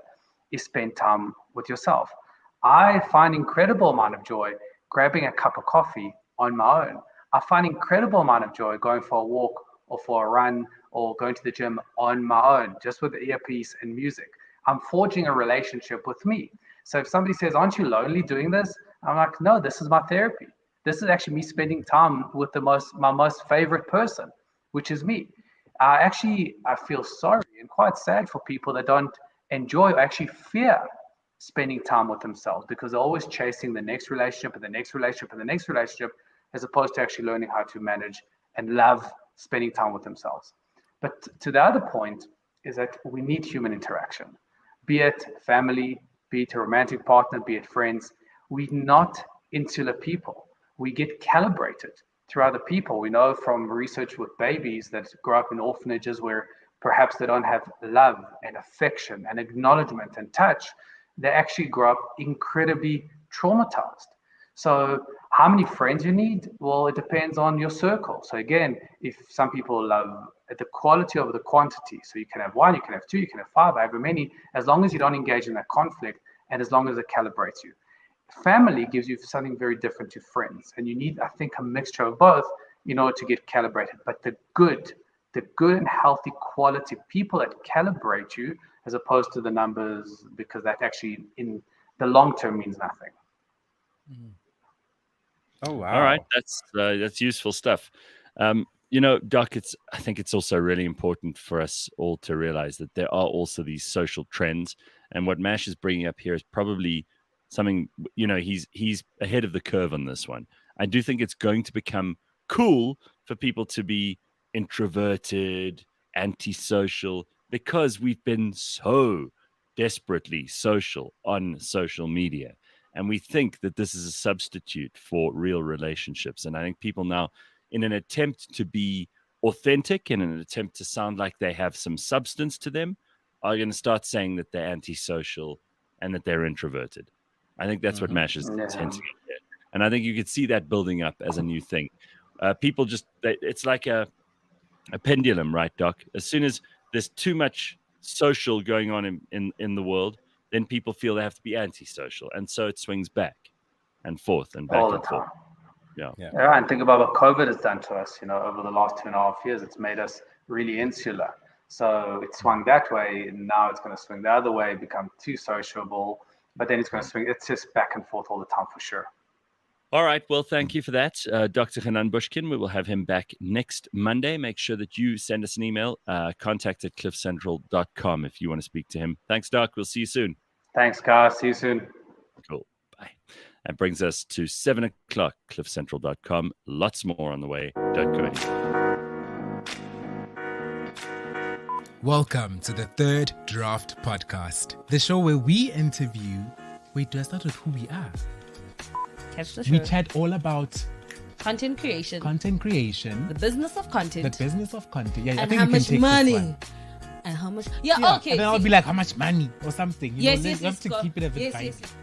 Speaker 4: is spend time with yourself. I find incredible amount of joy grabbing a cup of coffee on my own. I find incredible amount of joy going for a walk or for a run or going to the gym on my own, just with the earpiece and music. I'm forging a relationship with me. So if somebody says, "Aren't you lonely doing this?" I'm like, "No, this is my therapy. This is actually me spending time with my most favorite person, which is me." I feel sorry and quite sad for people that don't enjoy or actually fear spending time with themselves because they're always chasing the next relationship and the next relationship and the next relationship, as opposed to actually learning how to manage and love spending time with themselves. But to the other point is that we need human interaction, be it family, be it a romantic partner, be it friends. We're not insular people. We get calibrated through other people. We know from research with babies that grow up in orphanages where perhaps they don't have love and affection and acknowledgement and touch, they actually grow up incredibly traumatized. So how many friends you need? Well, it depends on your circle. So again, if some people love the quality over the quantity, so you can have one, you can have two, you can have five, however many, as long as you don't engage in that conflict and as long as it calibrates you. Family gives you something very different to friends, and you need, I think, a mixture of both in order to get calibrated. But the good and healthy quality people that calibrate you, as opposed to the numbers, because that actually in the long term means nothing.
Speaker 3: Oh wow!
Speaker 1: All right, that's useful stuff. Doc, I think it's also really important for us all to realize that there are also these social trends, and what Mash is bringing up here is probably something. He's ahead of the curve on this one. I do think it's going to become cool for people to be introverted, antisocial, because we've been so desperately social on social media. And we think that this is a substitute for real relationships. And I think people now, in an attempt to be authentic, in an attempt to sound like they have some substance to them, are going to start saying that they're antisocial and that they're introverted. I think that's what Mash is hinting at here. And I think you could see that building up as a new thing. People it's like a pendulum, right, Doc? As soon as there's too much social going on in the world, then people feel they have to be antisocial. And so it swings back and forth and back
Speaker 4: all the
Speaker 1: and
Speaker 4: time.
Speaker 1: forth. Yeah.
Speaker 4: And think about what COVID has done to us. Over the last 2.5 years, it's made us really insular. So it swung that way, and now it's going to swing the other way, become too sociable, but then it's going to swing. It's just back and forth all the time for sure.
Speaker 1: All right. Well, thank you for that, Dr. Hanan Bushkin. We will have him back next Monday. Make sure that you send us an email, contact@cliffcentral.com if you want to speak to him. Thanks, Doc. We'll see you soon.
Speaker 4: Thanks, guys. See you soon.
Speaker 1: Cool. Bye. That brings us to 7 o'clock, cliffcentral.com. Lots more on the way. Don't go anywhere.
Speaker 3: Welcome to the Third Draft Podcast, the show where we interview. Wait, do I start with who we are?
Speaker 5: Catch the show.
Speaker 3: We chat all about
Speaker 5: Content creation.
Speaker 3: the
Speaker 5: business of content.
Speaker 3: the business of content. Yeah, I
Speaker 5: and
Speaker 3: think
Speaker 5: how
Speaker 3: you can
Speaker 5: much
Speaker 3: take this
Speaker 5: money.
Speaker 3: one.
Speaker 5: And how much? Yeah,
Speaker 3: Yeah,
Speaker 5: okay.
Speaker 3: and then I'll
Speaker 5: see-
Speaker 3: be like, how much money or something. You
Speaker 5: yes,
Speaker 3: know,
Speaker 5: yes,
Speaker 3: you have
Speaker 5: yes.
Speaker 3: to
Speaker 5: go.
Speaker 3: keep it a bit
Speaker 5: yes,
Speaker 3: tiny.
Speaker 5: yes, yes.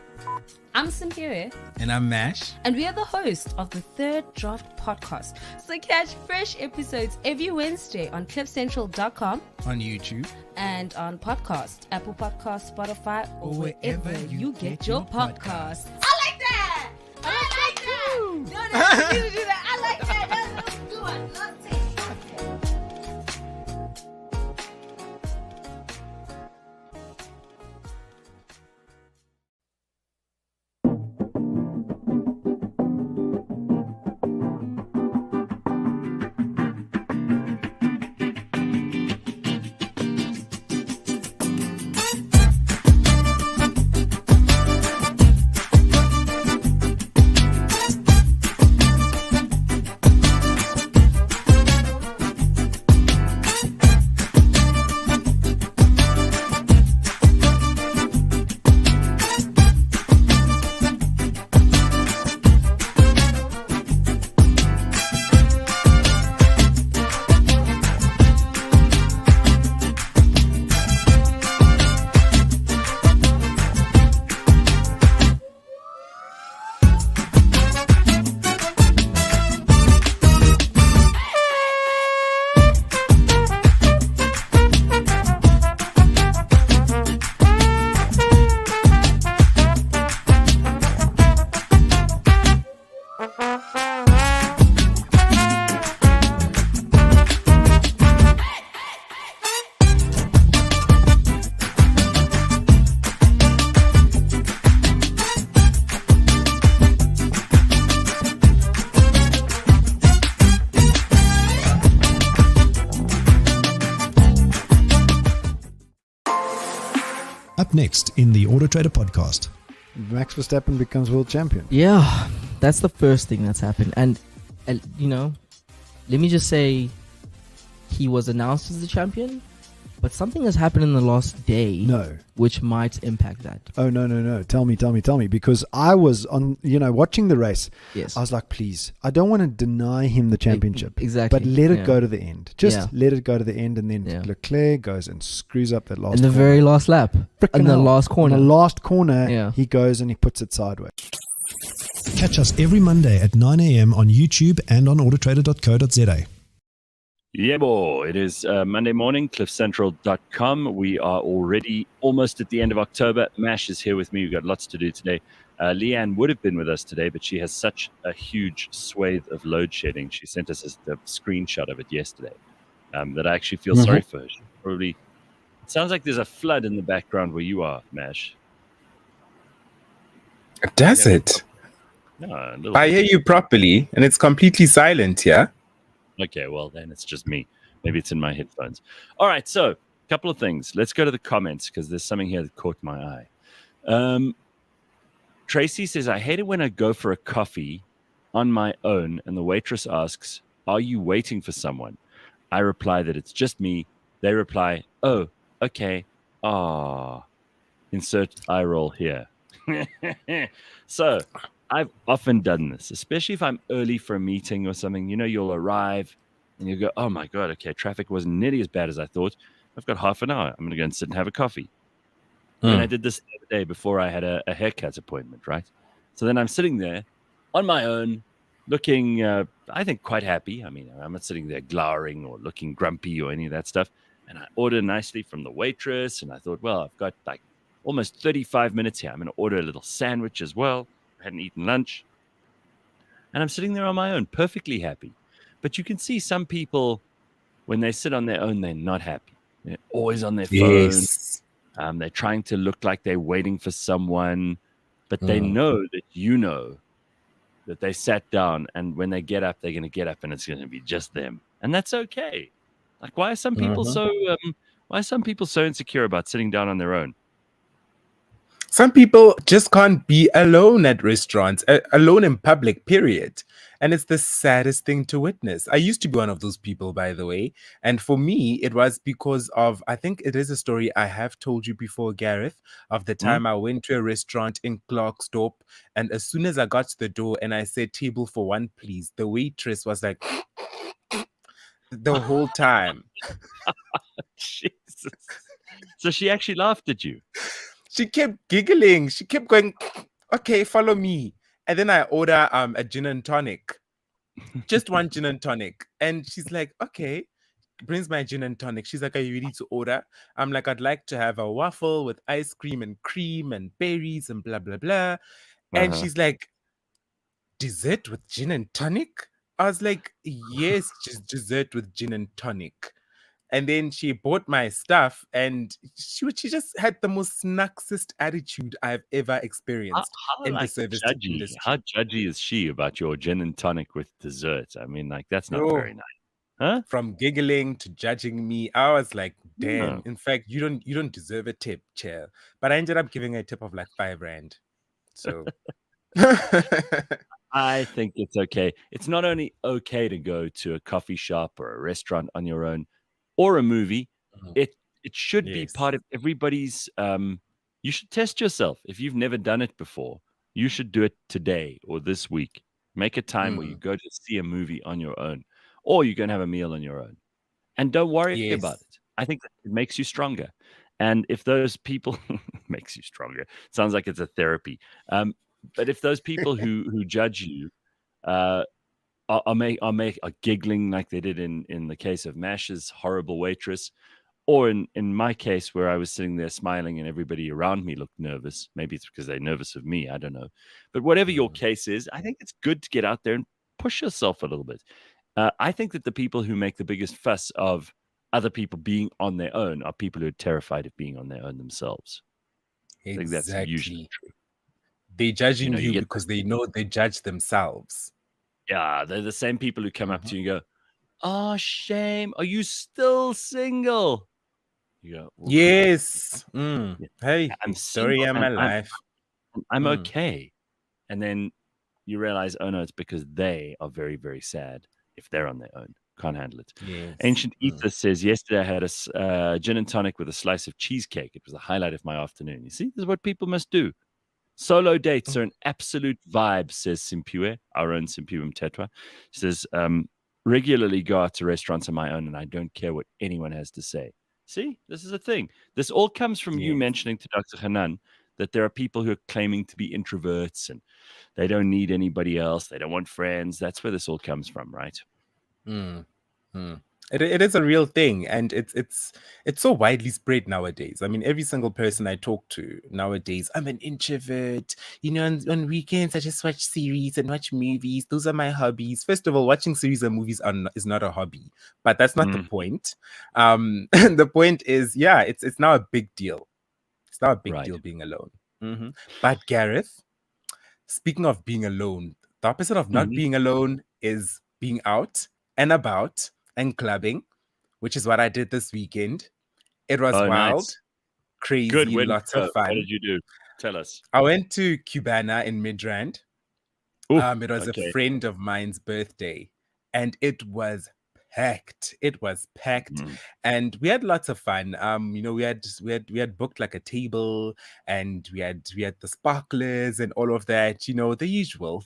Speaker 5: I'm Simpiwe,
Speaker 3: And I'm Mash.
Speaker 5: and we are the host of the Third Draft Podcast. So catch fresh episodes every Wednesday on cliffcentral.com
Speaker 3: On YouTube.
Speaker 5: and on podcast, Apple Podcasts, Spotify, or wherever you get your podcasts. I like that. I like that. No, you do that. I like that. Let's do it. Let's take it.
Speaker 6: Up next in the Auto Trader podcast.
Speaker 7: Max Verstappen becomes world champion.
Speaker 8: Yeah, that's the first thing that's happened. And you know, let me just say he was announced as the champion, but something has happened in the last day
Speaker 7: No.
Speaker 8: which might impact that.
Speaker 7: Oh, no. Tell me. Because I was on, watching the race.
Speaker 8: Yes.
Speaker 7: I was like, please, I don't want to deny him the championship.
Speaker 8: Exactly.
Speaker 7: But let it
Speaker 8: Yeah.
Speaker 7: go to the end. Just
Speaker 8: Yeah.
Speaker 7: let it go to the end. And then
Speaker 8: Yeah.
Speaker 7: Leclerc goes and screws up that last
Speaker 8: in the
Speaker 7: corner.
Speaker 8: very last lap.
Speaker 7: Frickin'
Speaker 8: In the
Speaker 7: hell.
Speaker 8: last corner.
Speaker 7: In the last corner,
Speaker 8: Yeah.
Speaker 7: he goes and he puts it sideways.
Speaker 6: Catch us every Monday at 9 a.m. on YouTube and on autotrader.co.za.
Speaker 1: Yeah, boy. It is Monday morning, cliffcentral.com. We are already almost at the end of October. Mash is here with me. We've got lots to do today. Leanne would have been with us today, but she has such a huge swathe of load shedding. She sent us a screenshot of it yesterday that I actually feel sorry for her. She probably, it sounds like there's a flood in the background where you are, Mash.
Speaker 3: Does
Speaker 1: Yeah.
Speaker 3: it?
Speaker 1: No, a little
Speaker 3: I
Speaker 1: bit.
Speaker 3: hear you properly, and it's completely silent here.
Speaker 1: Okay, well, then it's just me. Maybe it's in my headphones. All right, so a couple of things. Let's go to the comments because there's something here that caught my eye. Tracy says, I hate it when I go for a coffee on my own and the waitress asks, are you waiting for someone? I reply that it's just me. They reply, oh, okay. Ah, insert eye roll here. So I've often done this, especially if I'm early for a meeting or something. You'll arrive and you go, oh my God, okay, traffic wasn't nearly as bad as I thought. I've got half an hour. I'm going to go and sit and have a coffee. And I did this the other day before I had a haircut appointment, right? So then I'm sitting there on my own, looking, I think, quite happy. I mean, I'm not sitting there glowering or looking grumpy or any of that stuff. And I order nicely from the waitress. And I thought, well, I've got like almost 35 minutes here. I'm going to order a little sandwich as well. I hadn't eaten lunch. And I'm sitting there on my own, perfectly happy. But you can see some people, when they sit on their own, they're not happy. They're always on their phone.
Speaker 3: Yes.
Speaker 1: They're trying to look like they're waiting for someone, but they know that that they sat down, and when they get up, they're going to get up and it's going to be just them, and that's okay. Like, why are some people so insecure about sitting down on their own?
Speaker 3: Some people just can't be alone at restaurants, alone in public, period. And it's the saddest thing to witness. I used to be one of those people, by the way. And for me, it was because of, I think it is a story I have told you before, Gareth, of the time I went to a restaurant in Clarksdorp. And as soon as I got to the door and I said, table for one, please, the waitress was like, the whole time.
Speaker 1: Jesus. So she actually laughed at you.
Speaker 3: She kept giggling. She kept going, okay, follow me. And then I order a gin and tonic. Just one gin and tonic. And she's like, okay. Brings my gin and tonic. She's like, are you ready to order? I'm like, I'd like to have a waffle with ice cream and berries and blah, blah, blah. And she's like, dessert with gin and tonic? I was like, yes, just dessert with gin and tonic. And then she bought my stuff, and she just had the most snucksest attitude I've ever experienced in the service industry.
Speaker 1: How judgy is she about your gin and tonic with dessert? I mean, like, that's not
Speaker 3: Bro,
Speaker 1: very nice. Huh?
Speaker 3: From giggling to judging me, I was like, damn. In fact, you don't deserve a tip, chair. But I ended up giving her a tip of like 5 rand. So
Speaker 1: I think it's okay. It's not only okay to go to a coffee shop or a restaurant on your own, or a movie. It should be part of everybody's. You should test yourself. If you've never done it before, you should do it today or this week. Make a time where you go to see a movie on your own, or you go and have a meal on your own, and don't worry about it. I think that it makes you stronger. And if those people makes you stronger, sounds like it's a therapy. But if those people who judge you, are giggling like they did in the case of Mash's horrible waitress, or in my case where I was sitting there smiling and everybody around me looked nervous. Maybe it's because they're nervous of me. I don't know. But whatever your case is, I think it's good to get out there and push yourself a little bit. I think that the people who make the biggest fuss of other people being on their own are people who are terrified of being on their own themselves. I think that's usually true.
Speaker 3: They're judging you because they know they judge themselves.
Speaker 1: Yeah, they're the same people who come up to you and go, "Oh, shame. Are you still single?" You go,
Speaker 3: yes. Hey,
Speaker 1: I'm
Speaker 3: story of my life.
Speaker 1: I'm okay. And then you realize, oh no, it's because they are very, very sad if they're on their own. Can't handle it.
Speaker 3: Yes.
Speaker 1: Ancient Ether says, yesterday I had a gin and tonic with a slice of cheesecake. It was the highlight of my afternoon. You see, this is what people must do. Solo dates are an absolute vibe, says Simpue, our own Simpue Mtetwa. She says, regularly go out to restaurants on my own and I don't care what anyone has to say. See, this is a thing. This all comes from you mentioning to Dr. Hanan that there are people who are claiming to be introverts and they don't need anybody else. They don't want friends. That's where this all comes from, right?
Speaker 3: It is a real thing, and it's so widely spread nowadays. I mean, every single person I talk to nowadays, I'm an introvert. You know, on weekends I just watch series and watch movies. Those are my hobbies. First of all, watching series and movies is not a hobby, but that's not the point. The point is, it's now a big deal. It's now a big deal being alone. But Gareth, speaking of being alone, the opposite of not being alone is being out and about and clubbing, which is what I did this weekend. It was wild, crazy, lots of fun.
Speaker 1: What did you do? Tell us.
Speaker 3: I went to Cubana in Midrand. It was a friend of mine's birthday, and it was packed. It was packed, and we had lots of fun. You know, we had booked like a table, and we had the sparklers and all of that. You know, the usual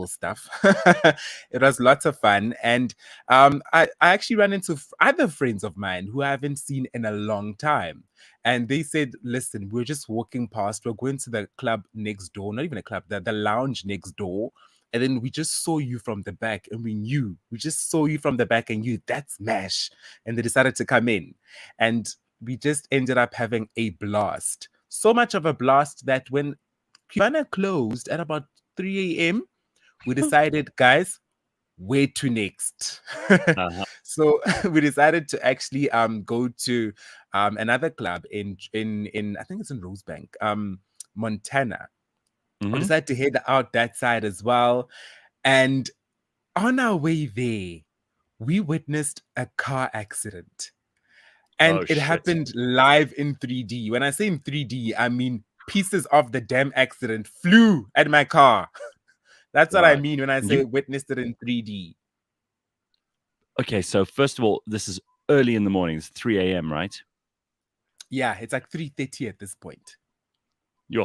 Speaker 3: stuff. It was lots of fun, and I actually ran into other friends of mine who I haven't seen in a long time. And they said, listen, we're just walking past. We're going to the club next door. Not even a club, the lounge next door. And then we just saw you from the back and we just saw you from the back and that's MASH. And they decided to come in. And we just ended up having a blast. So much of a blast that when Cubana closed at about 3 a.m., we decided, guys, where to next? So we decided to actually go to another club in I think it's in Rosebank, Montana. We decided to head out that side as well. And on our way there, we witnessed a car accident. And
Speaker 1: Oh,
Speaker 3: it
Speaker 1: shit.
Speaker 3: happened live in 3D. When I say in 3D, I mean pieces of the damn accident flew at my car. That's what I
Speaker 1: Right.
Speaker 3: mean when I say witnessed it in 3D.
Speaker 1: Okay, so first of all, this is early in the morning. It's 3 a.m., right?
Speaker 3: Yeah, it's like 3:30 at this point.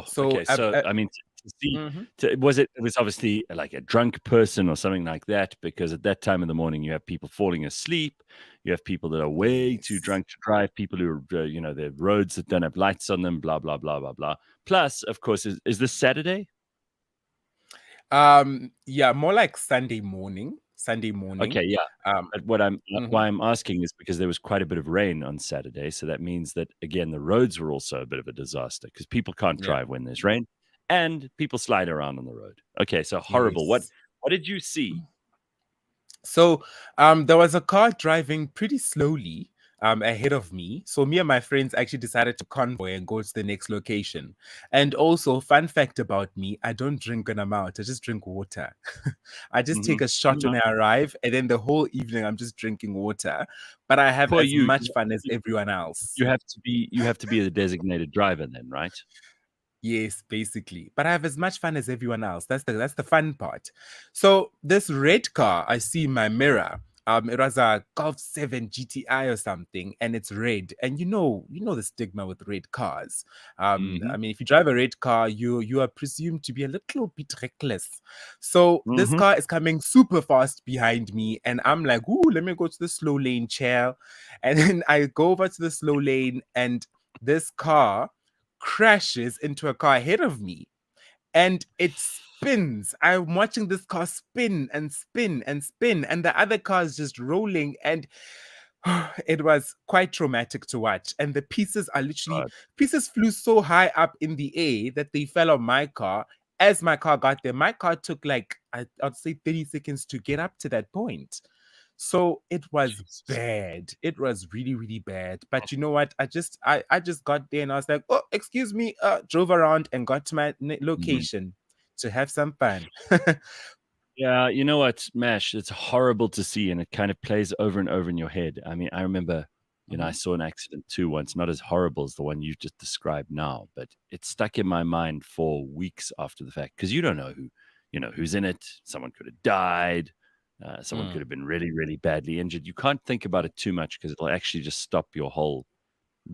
Speaker 3: So,
Speaker 1: okay. So, I mean, to see,
Speaker 3: mhm.
Speaker 1: was it was obviously like a drunk person or something like that, because at that time of the morning, you have people falling asleep. You have people that are way too
Speaker 3: Yes.
Speaker 1: drunk to drive, people who are, there are roads that don't have lights on them, blah, blah, blah, blah, blah. Plus, of course, is this Saturday?
Speaker 3: Yeah, more like Sunday morning. Sunday morning.
Speaker 1: Okay, yeah.
Speaker 3: Um,
Speaker 1: But
Speaker 3: mhm.
Speaker 1: why I'm asking is because there was quite a bit of rain on Saturday, so that means that again the roads were also a bit of a disaster because people can't
Speaker 3: Yeah.
Speaker 1: drive when there's rain, and people slide around on the road. Okay, so horrible. What
Speaker 3: Yes.
Speaker 1: what did you see?
Speaker 3: So there was a car driving pretty slowly ahead of me. So me and my friends actually decided to convoy and go to the next location. And also, fun fact about me, I don't drink when I'm out. I just drink water. I just take
Speaker 1: Mhm.
Speaker 3: a shot when I arrive, and then the whole evening I'm just drinking water. But I have
Speaker 1: Poor
Speaker 3: as
Speaker 1: you.
Speaker 3: much fun as everyone else.
Speaker 1: You have to be the designated driver then, right?
Speaker 3: Yes, basically. But I have as much fun as everyone else. That's the fun part. So this red car I see in my mirror, it was a Golf 7 GTI or something, and it's red. And you know the stigma with red cars.
Speaker 1: Mhm.
Speaker 3: I mean, if you drive a red car, you are presumed to be a little bit reckless. So this
Speaker 1: Mhm.
Speaker 3: car is coming super fast behind me, and I'm like, ooh, let me go to the slow lane, chair. And then I go over to the slow lane, and this car crashes into a car ahead of me and it spins. I'm watching this car spin and spin and spin, and the other car is just rolling. And it was quite traumatic to watch. And the pieces flew so high up in the air that they fell on my car. As my car got there, my car took like I'd say 30 seconds to get up to that point. So it was
Speaker 1: Jesus.
Speaker 3: bad. It was really, really bad. But you know what? I just got there and I was like, oh, excuse me, drove around and got to my
Speaker 1: Mhm.
Speaker 3: location to have some fun.
Speaker 1: Yeah, you know what, Mash, it's horrible to see, and it kind of plays over and over in your head. I mean, I remember, I
Speaker 3: Mhm.
Speaker 1: saw an accident too once, not as horrible as the one you just described now, but it stuck in my mind for weeks after the fact because you don't know who's in it. Someone could have died. Someone could
Speaker 3: Mm.
Speaker 1: have been really, really badly injured. You can't think about it too much because it'll actually just stop your whole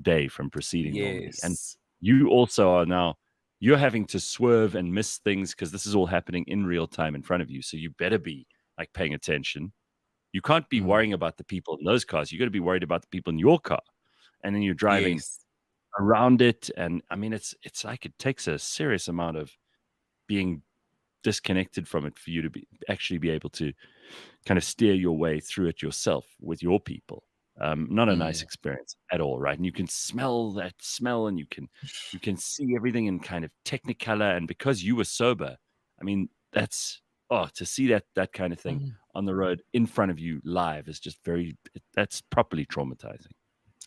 Speaker 1: day from proceeding normally. And
Speaker 3: Yes.
Speaker 1: you also are now you're having to swerve and miss things because this is all happening in real time in front of you. So you better be like paying attention. You can't be
Speaker 3: Mm.
Speaker 1: worrying about the people in those cars. You got to be worried about the people in your car. And then you're driving
Speaker 3: Yes.
Speaker 1: around it. And I mean, it's like it takes a serious amount of being disconnected from it for you to actually be able to kind of steer your way through it yourself with your people. Not a nice
Speaker 3: Mm.
Speaker 1: experience at all, right? And you can smell that smell, and you can see everything in kind of technicolor. And because you were sober, I mean, to see that kind of thing
Speaker 3: Mm.
Speaker 1: on the road in front of you live is just that's properly traumatizing.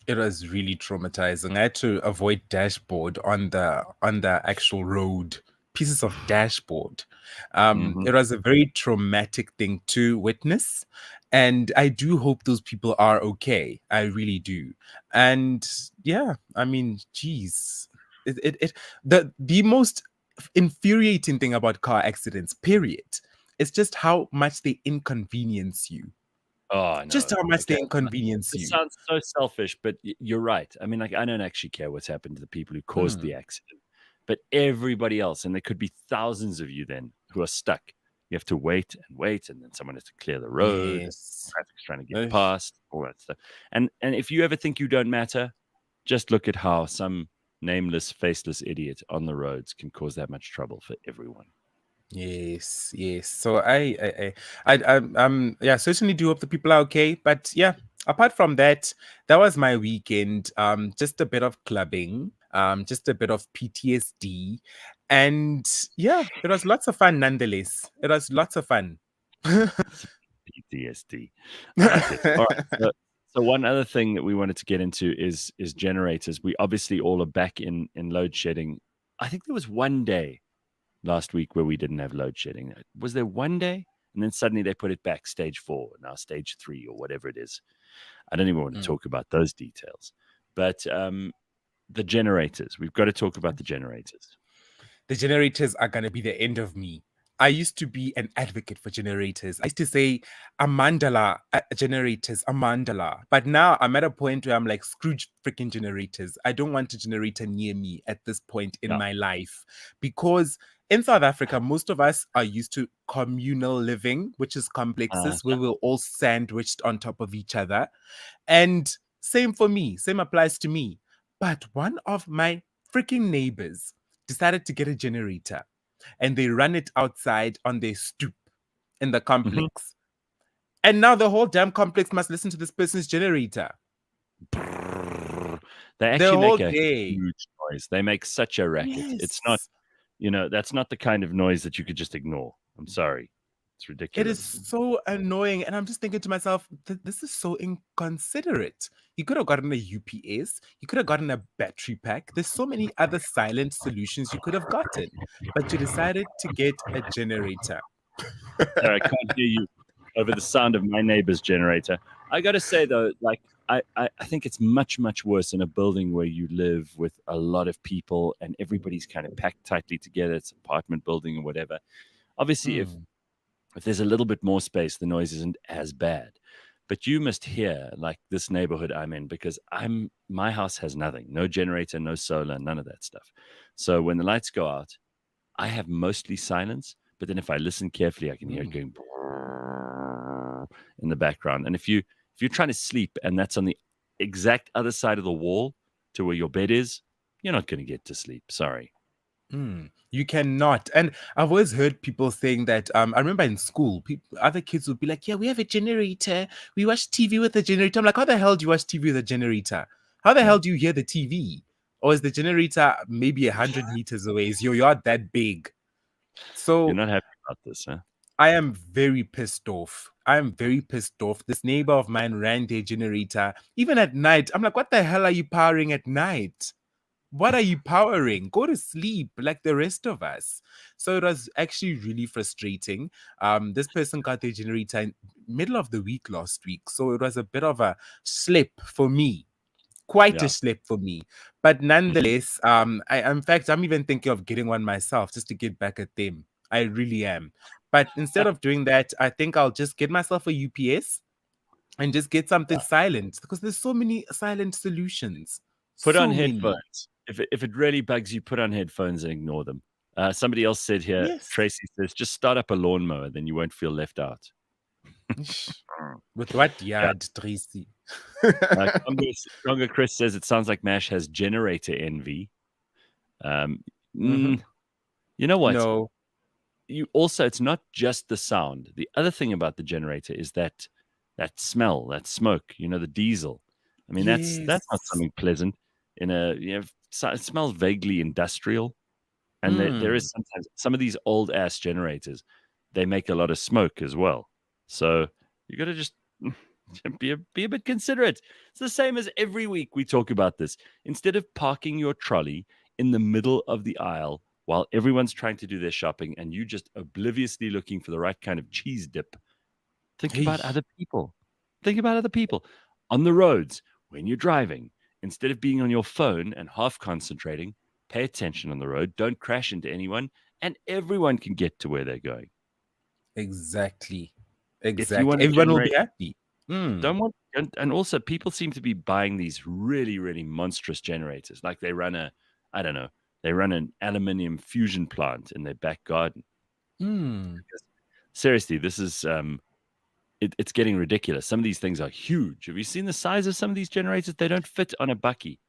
Speaker 3: It was really traumatizing. I had to avoid dashboard on the actual road, pieces of dashboard.
Speaker 1: Hmm.
Speaker 3: It was a very traumatic thing to witness, and I do hope those people are okay. I really do. And yeah, I mean, geez, it the most infuriating thing about car accidents, period, is just how much they inconvenience you.
Speaker 1: Oh, I
Speaker 3: Just
Speaker 1: know.
Speaker 3: how much
Speaker 1: Okay.
Speaker 3: they inconvenience
Speaker 1: This
Speaker 3: you.
Speaker 1: sounds so selfish, but you're right. I mean, like, I don't actually care what's happened to the people who caused the
Speaker 3: Mm.
Speaker 1: accident, but everybody else, and there could be thousands of you then who are stuck. You have to wait and wait, and then someone has to clear the road, and
Speaker 3: Yes.
Speaker 1: traffic's trying to get
Speaker 3: Ush.
Speaker 1: past, all that stuff. And if you ever think you don't matter, just look at how some nameless, faceless idiot on the roads can cause that much trouble for everyone.
Speaker 3: Yes, yes. So yeah, certainly do hope the people are okay. But yeah, apart from that, that was my weekend. Just a bit of clubbing, just a bit of PTSD, and yeah, it was lots of fun nonetheless. It was lots of fun.
Speaker 1: PTSD. I like it. All right. So one other thing that we wanted to get into is generators. We obviously all are back in load shedding. I think there was one day last week where we didn't have load shedding. Was there one day? and then suddenly they put it back stage 4, now stage 3 or whatever it is. I don't even want to talk about those details. But the generators, we've got to talk about the generators.
Speaker 3: The generators are going to be the end of me. I used to be an advocate for generators. I used to say, Amandala generators, Amandala. But now I'm at a point where I'm like, Scrooge freaking generators. I don't want a generator near me at this point in my life. Because in South Africa, most of us are used to communal living, which is complexes, where we're all sandwiched on top of each other. And same for me, same applies to me. But one of my freaking neighbors decided to get a generator and they run it outside on their stoop in the complex. And now the whole damn complex must listen to this person's generator.
Speaker 1: They actually make a huge noise. They make such a racket.
Speaker 3: Yes.
Speaker 1: It's not, that's not the kind of noise that you could just ignore. I'm sorry. It's ridiculous.
Speaker 3: It is so annoying. And I'm just thinking to myself, this is so inconsiderate. You could have gotten a UPS. You could have gotten a battery pack. There's so many other silent solutions you could have gotten. But you decided to get a generator.
Speaker 1: Sorry, I can't hear you over the sound of my neighbor's generator. I got to say, though, like, I think it's much, much worse in a building where you live with a lot of people and everybody's kind of packed tightly together. It's an apartment building or whatever. Obviously, if there's a little bit more space, the noise isn't as bad. But you must hear, like, this neighborhood I'm in, because my house has nothing, no generator, no solar, none of that stuff. So when the lights go out, I have mostly silence. But then if I listen carefully, I can hear it going in the background. And if you're trying to sleep and that's on the exact other side of the wall to where your bed is, you're not going to get to sleep. Sorry.
Speaker 3: You cannot. And I've always heard people saying that. I remember in school, other kids would be like, yeah, we have a generator. We watch TV with a generator. I'm like, how the hell do you watch TV with a generator? How the hell do you hear the TV? Or is the generator maybe 100 meters away? Is your yard that big? So
Speaker 1: you're not happy about this, huh?
Speaker 3: I am very pissed off. This neighbor of mine ran their generator even at night. I'm like, what the hell are you powering at night? What are you powering? Go to sleep like the rest of us. So it was actually really frustrating. This person got their generator in middle of the week last week. So it was a bit of a slip for me. Quite a slip for me. But nonetheless, I'm even thinking of getting one myself just to get back at them. I really am. But instead of doing that, I think I'll just get myself a UPS and just get something silent, because there's so many silent solutions.
Speaker 1: Put on headphones. If it really bugs you, put on headphones and ignore them. Somebody else said here, Tracy says, just start up a lawnmower, then you won't feel left out.
Speaker 3: With what yard, Tracy?
Speaker 1: Stronger Chris says it sounds like MASH has generator envy. You know what?
Speaker 3: No.
Speaker 1: It's not just the sound. The other thing about the generator is that smell, that smoke, the diesel. I mean, that's not something pleasant. It smells vaguely industrial. And there is sometimes some of these old ass generators, they make a lot of smoke as well. So you got to just be a bit considerate. It's the same as every week we talk about this. Instead of parking your trolley in the middle of the aisle while everyone's trying to do their shopping and you just obliviously looking for the right kind of cheese dip, think about other people. Think about other people on the roads when you're driving. Instead of being on your phone and half concentrating, pay attention on the road. Don't crash into anyone, and everyone can get to where they're going.
Speaker 3: Exactly.
Speaker 1: Everyone
Speaker 3: will be happy.
Speaker 1: And also people seem to be buying these really, really monstrous generators. Like they run an aluminium fusion plant in their back garden. Seriously, this is it's getting ridiculous. Some of these things are huge. Have you seen the size of some of these generators? They don't fit on a bakkie.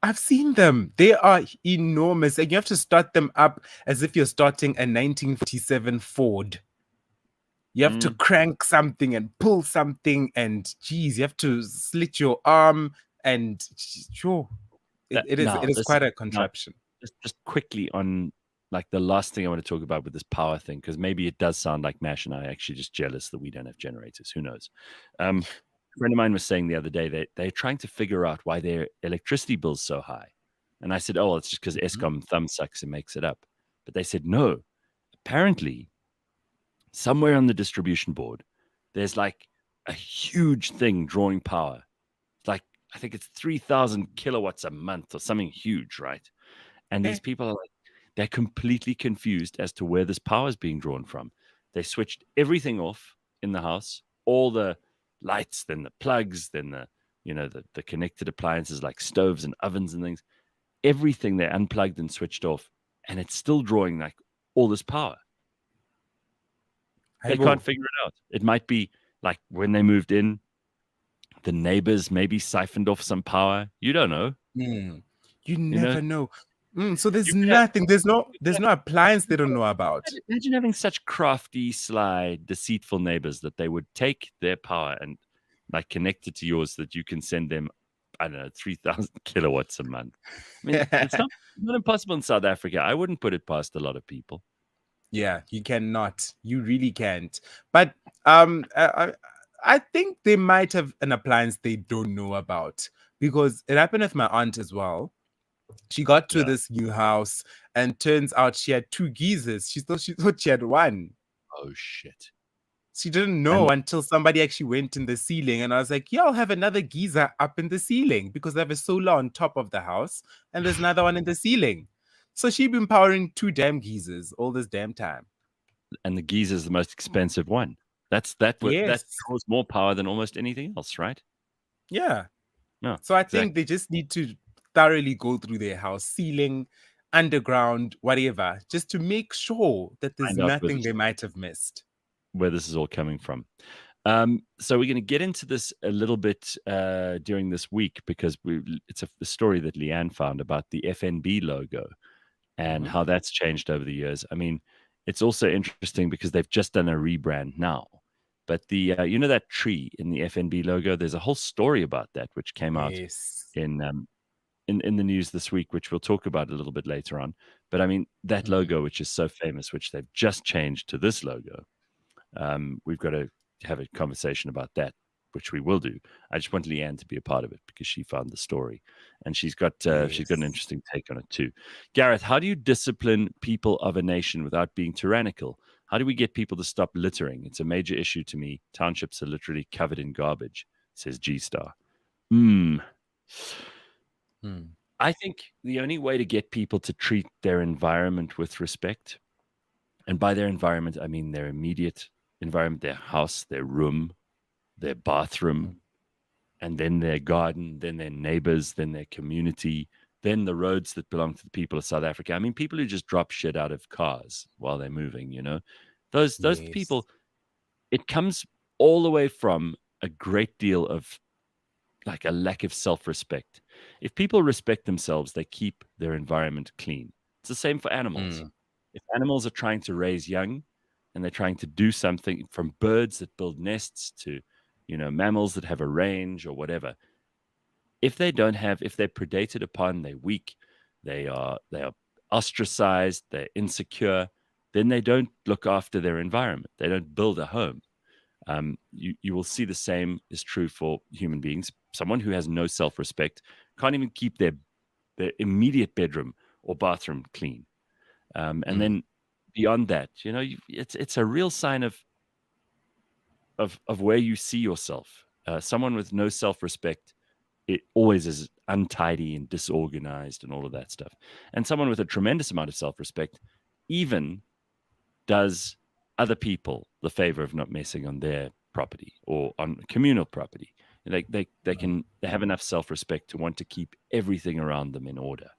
Speaker 3: I've seen them. They are enormous. And you have to start them up as if you're starting a 1947 Ford. You have to crank something and pull something, and geez, you have to slit your arm, and it is quite a contraption.
Speaker 1: Just quickly on like the last thing I want to talk about with this power thing, because maybe it does sound like MASH and I are actually just jealous that we don't have generators. Who knows? A friend of mine was saying the other day that they're trying to figure out why their electricity bill's so high. And I said, oh, well, it's just because Eskom thumb sucks and makes it up. But they said, no, apparently somewhere on the distribution board, there's like a huge thing drawing power. It's like, I think it's 3,000 kilowatts a month or something huge, right? And these people are like, they're completely confused as to where this power is being drawn from. They switched everything off in the house, all the lights, then the plugs, then the connected appliances like stoves and ovens and things. Everything they unplugged and switched off, and it's still drawing like all this power. They can't figure it out. It might be like when they moved in, the neighbors maybe siphoned off some power. You don't know.
Speaker 3: You never know. So there's nothing. There's no appliance they don't know about.
Speaker 1: Imagine having such crafty, sly, deceitful neighbors that they would take their power and like connect it to yours, so that you can send them, I don't know, 3,000 kilowatts a month. I mean, it's not impossible in South Africa. I wouldn't put it past a lot of people.
Speaker 3: Yeah, you cannot. You really can't. But I think they might have an appliance they don't know about, because it happened with my aunt as well. She got to this new house, and turns out she had 2 geysers. She thought she had 1.
Speaker 1: Oh shit!
Speaker 3: She didn't know until somebody actually went in the ceiling, and I was like, "Yeah, I'll have another geyser up in the ceiling because I have a solar on top of the house, and there's another one in the ceiling." So she'd been powering 2 damn geysers all this damn time.
Speaker 1: And the geyser is the most expensive one. That draws more power than almost anything else, right?
Speaker 3: Yeah.
Speaker 1: No.
Speaker 3: So I think they just need to thoroughly go through their house, ceiling, underground, whatever, just to make sure that there's nothing they might have missed.
Speaker 1: Where this is all coming from. So we're going to get into this a little bit during this week, because it's a story that Leanne found about the FNB logo and how that's changed over the years. I mean, it's also interesting because they've just done a rebrand now. But the that tree in the FNB logo, there's a whole story about that which came out in the news this week, which we'll talk about a little bit later on. But I mean, that logo, which is so famous, which they've just changed to this logo, we've got to have a conversation about that, which we will do. I just want Leanne to be a part of it because she found the story, and she's got an interesting take on it too. Gareth, how do you discipline people of a nation without being tyrannical? How do we get people to stop littering? It's a major issue to me. Townships are literally covered in garbage, says G Star. I think the only way to get people to treat their environment with respect, and by their environment, I mean their immediate environment, their house, their room, their bathroom, and then their garden, then their neighbors, then their community, then the roads that belong to the people of South Africa. I mean, people who just drop shit out of cars while they're moving, those people, it comes all the way from a great deal of like a lack of self-respect. If people respect themselves, they keep their environment clean. It's the same for animals. If animals are trying to raise young and they're trying to do something, from birds that build nests to, mammals that have a range or whatever, if they're predated upon, they're weak, they are ostracized, they're insecure, then they don't look after their environment. They don't build a home. You will see the same is true for human beings. Someone who has no self-respect can't even keep their immediate bedroom or bathroom clean. And then beyond that, it's a real sign of where you see yourself. Someone with no self-respect, it always is untidy and disorganized and all of that stuff. And someone with a tremendous amount of self-respect even does other people the favor of not messing on their property or on communal property. They have enough self-respect to want to keep everything around them in order.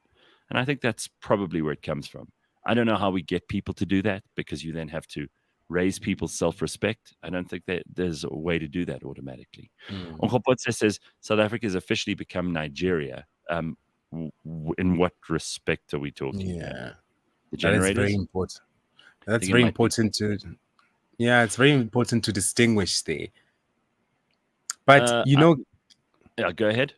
Speaker 1: And I think that's probably where it comes from. I don't know how we get people to do that, because you then have to raise people's self-respect. I don't think that there's a way to do that automatically. Onkopotse says South Africa has officially become Nigeria. In what respect are we talking about? The generators?
Speaker 3: That is very important. That's very important it's very important to distinguish there. But
Speaker 1: go ahead.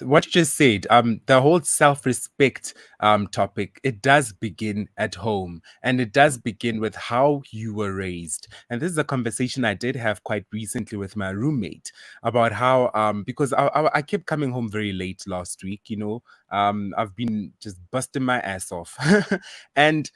Speaker 3: What you just said, the whole self-respect topic, it does begin at home, and it does begin with how you were raised. And this is a conversation I did have quite recently with my roommate about how, because I kept coming home very late last week, I've been just busting my ass off. And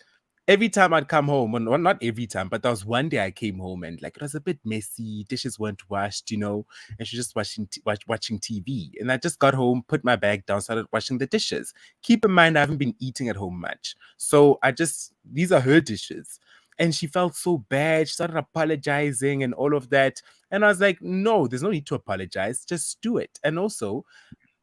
Speaker 3: every time I'd come home, well, not every time, but there was one day I came home and like it was a bit messy. Dishes weren't washed, you know, and she was just watching TV. And I just got home, put my bag down, started washing the dishes. Keep in mind, I haven't been eating at home much. So these are her dishes. And she felt so bad. She started apologizing and all of that. And I was like, no, there's no need to apologize. Just do it. And also,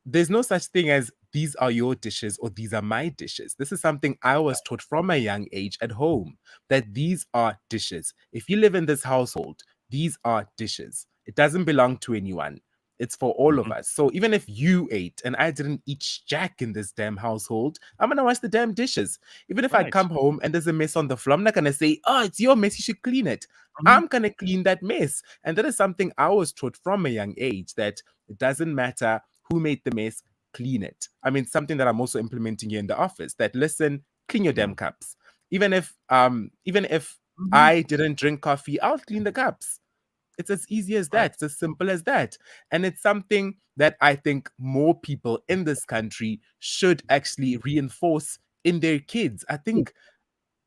Speaker 3: there's no such thing as these are your dishes or these are my dishes. This is something I was taught from a young age at home, that these are dishes. If you live in this household, these are dishes. It doesn't belong to anyone. It's for all of us. So even if you ate and I didn't eat jack in this damn household, I'm going to wash the damn dishes. Even if I
Speaker 1: Right.
Speaker 3: come home and there's a mess on the floor, I'm not going to say, oh, it's your mess, you should clean it.
Speaker 1: Mhm.
Speaker 3: I'm going to clean that mess. And that is something I was taught from a young age, that it doesn't matter who made the mess, clean it. I mean, something that I'm also implementing here in the office, that listen, clean your damn cups. Even if I didn't drink coffee, I'll clean the cups. It's as easy as that.
Speaker 1: Right.
Speaker 3: It's as simple as that. And it's something that I think more people in this country should actually reinforce in their kids. I think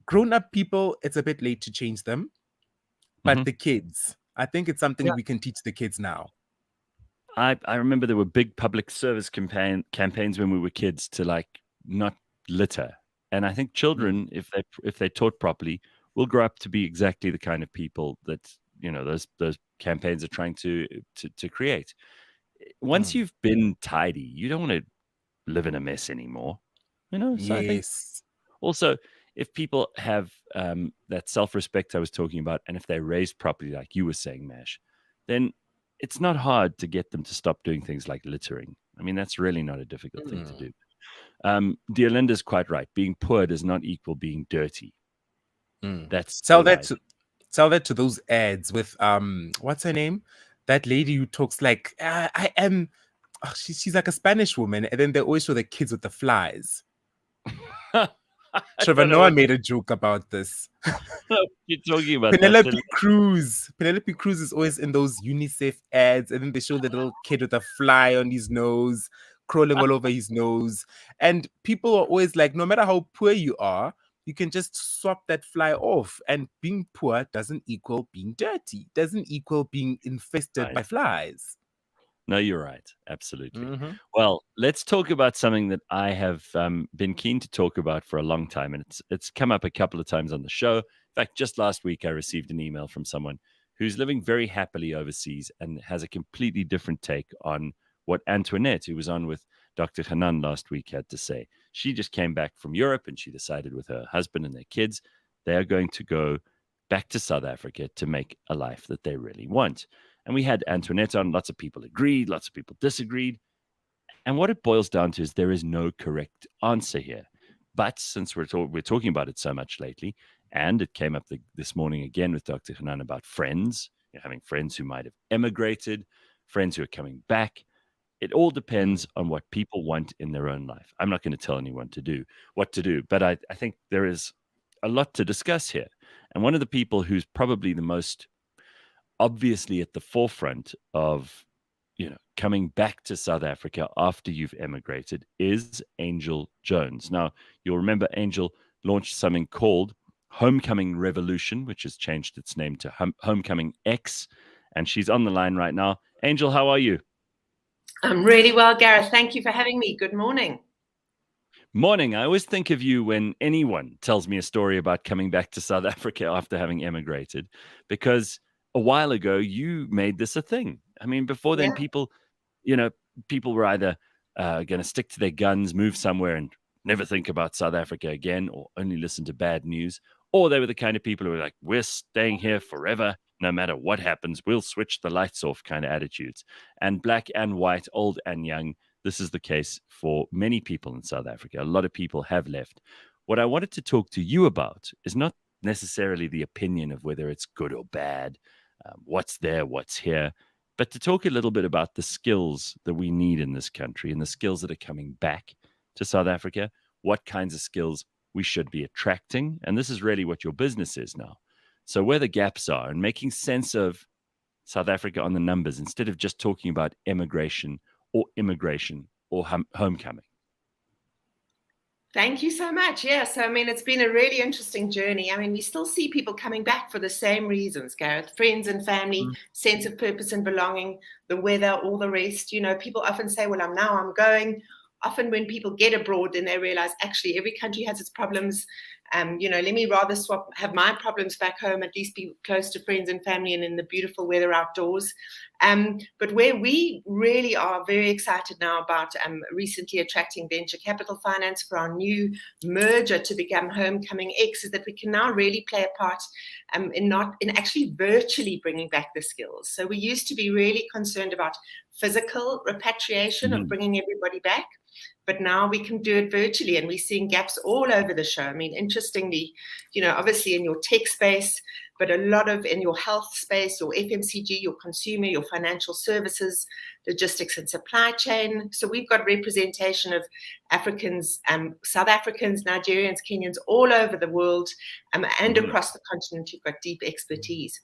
Speaker 3: grown-up people, it's a bit late to change them, but the kids, I think it's something we can teach the kids now.
Speaker 1: I remember there were big public service campaigns when we were kids to like not litter, and I think children, if they taught properly, will grow up to be exactly the kind of people that those campaigns are trying to create. Once you've been tidy, you don't want to live in a mess anymore. So I think
Speaker 3: Yes.
Speaker 1: also, if people have that self-respect I was talking about, and if they're raised properly, like you were saying, Mash, then it's not hard to get them to stop doing things like littering. I mean, that's really not a difficult thing to do. Dear Linda's quite right. Being poor does not equal being dirty. That's
Speaker 3: Tell
Speaker 1: the
Speaker 3: that to those ads with what's her name? That lady who talks like I am. Oh, she's like a Spanish woman, and then they always show the kids with the flies. Trevor Noah made a joke about this.
Speaker 1: You're talking about
Speaker 3: Penelope Cruz. Penelope Cruz is always in those UNICEF ads, and then they show the little kid with a fly on his nose, crawling all over his nose. And people are always like, no matter how poor you are, you can just swap that fly off. And being poor doesn't equal being dirty, doesn't equal being infested by flies.
Speaker 1: No, you're right. Absolutely. Well, let's talk about something that I have been keen to talk about for a long time, and it's come up a couple of times on the show. In fact, just last week, I received an email from someone who's living very happily overseas and has a completely different take on what Antoinette, who was on with Dr. Hanan last week, had to say. She just came back from Europe, and she decided with her husband and their kids, they are going to go back to South Africa to make a life that they really want. And we had Antoinette on. Lots of people agreed. Lots of people disagreed. And what it boils down to is there is no correct answer here. But since we're talking about it so much lately, and it came up this morning again with Dr. Hanan about friends, having friends who might have emigrated, friends who are coming back. It all depends on what people want in their own life. I'm not going to tell anyone what to do, but I think there is a lot to discuss here. And one of the people who's probably the most obviously at the forefront of coming back to South Africa after you've emigrated is Angel Jones. Now, you'll remember Angel launched something called Homecoming Revolution, which has changed its name to HomecomingEX, and she's on the line right now. Angel, how are you?
Speaker 9: I'm really well, Gareth. Thank you for having me. Good morning.
Speaker 1: Morning. I always think of you when anyone tells me a story about coming back to South Africa after having emigrated, because a while ago you made this a thing. I mean, before then, people were either going to stick to their guns, move somewhere and never think about South Africa again, or only listen to bad news, or they were the kind of people who were like, we're staying here forever. No matter what happens, we'll switch the lights off kind of attitudes. And black and white, old and young, this is the case for many people in South Africa. A lot of people have left. What I wanted to talk to you about is not necessarily the opinion of whether it's good or bad, what's there, what's here, but to talk a little bit about the skills that we need in this country and the skills that are coming back to South Africa, what kinds of skills we should be attracting. And this is really what your business is now. So where the gaps are and making sense of South Africa on the numbers instead of just talking about emigration or immigration or homecoming.
Speaker 9: Thank you so much. Yeah, so I mean, it's been a really interesting journey. I mean, we still see people coming back for the same reasons, Gareth: friends and family, sense of purpose and belonging, the weather, all the rest. You know, people often say, well, I'm going. Often when people get abroad, then they realize actually every country has its problems. You know, let me rather have my problems back home, at least be close to friends and family and in the beautiful weather outdoors. But where we really are very excited now about recently attracting venture capital finance for our new merger to become HomecomingEX is that we can now really play a part in actually virtually bringing back the skills. So we used to be really concerned about physical repatriation of bringing everybody back. But now we can do it virtually, and we're seeing gaps all over the show. I mean, interestingly, you know, obviously in your tech space, but a lot of in your health space, your FMCG, your consumer, your financial services, logistics and supply chain. So we've got representation of Africans, South Africans, Nigerians, Kenyans, all over the world, and across the continent. You've got deep expertise.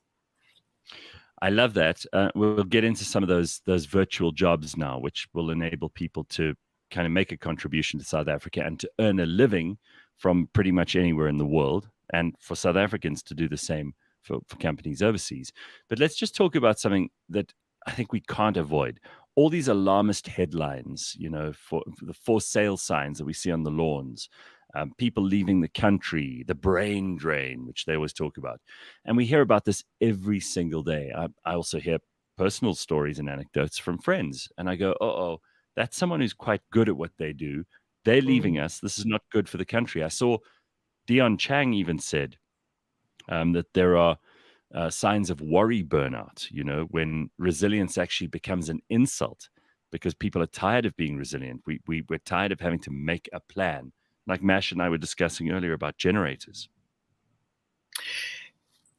Speaker 1: I love that. We'll get into some of those virtual jobs now, which will enable people to kind of make a contribution to South Africa and to earn a living from pretty much anywhere in the world, and for South Africans to do the same for companies overseas. But let's just talk about something that I think we can't avoid. All these alarmist headlines, you know, for the for sale signs that we see on the lawns, people leaving the country, the brain drain, which they always talk about. And we hear about this every single day. I also hear personal stories and anecdotes from friends. And I go, oh, that's someone who's quite good at what they do. They're leaving us. This is not good for the country. I saw Dion Chang even said that there are signs of worry burnout, you know, when resilience actually becomes an insult because people are tired of being resilient. We're tired of having to make a plan, like Mash and I were discussing earlier about generators.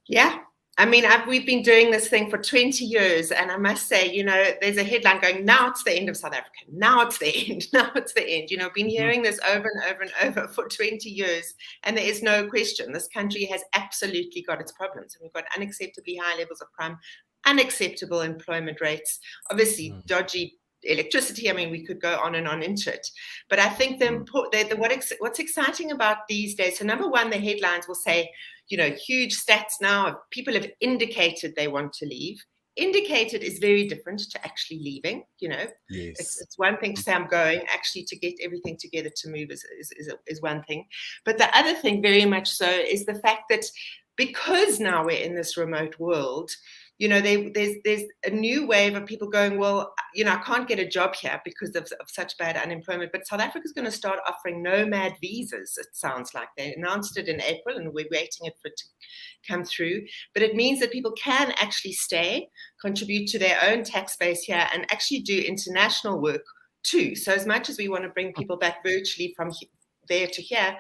Speaker 9: Yeah. I mean, we've been doing this thing for 20 years, and I must say, you know, there's a headline going, now it's the end of South Africa. Now it's the end. Now it's the end. You know, I've been hearing this over and over and over for 20 years, and there is no question. This country has absolutely got its problems, and we've got unacceptably high levels of crime, unacceptable employment rates, obviously dodgy electricity. I mean, we could go on and on into it. But I think what's exciting about these days, so number one, the headlines will say, you know, huge stats now, people have indicated they want to leave. Indicated is very different to actually leaving, you know.
Speaker 3: Yes.
Speaker 9: It's one thing to say I'm going, actually to get everything together to move is one thing. But the other thing very much so is the fact that because now we're in this remote world, you know, there's a new wave of people going, well, you know, I can't get a job here because of such bad unemployment. But South Africa's going to start offering nomad visas, it sounds like. They announced it in April, and we're waiting for it to come through. But it means that people can actually stay, contribute to their own tax base here, and actually do international work too. So as much as we want to bring people back virtually from there to here,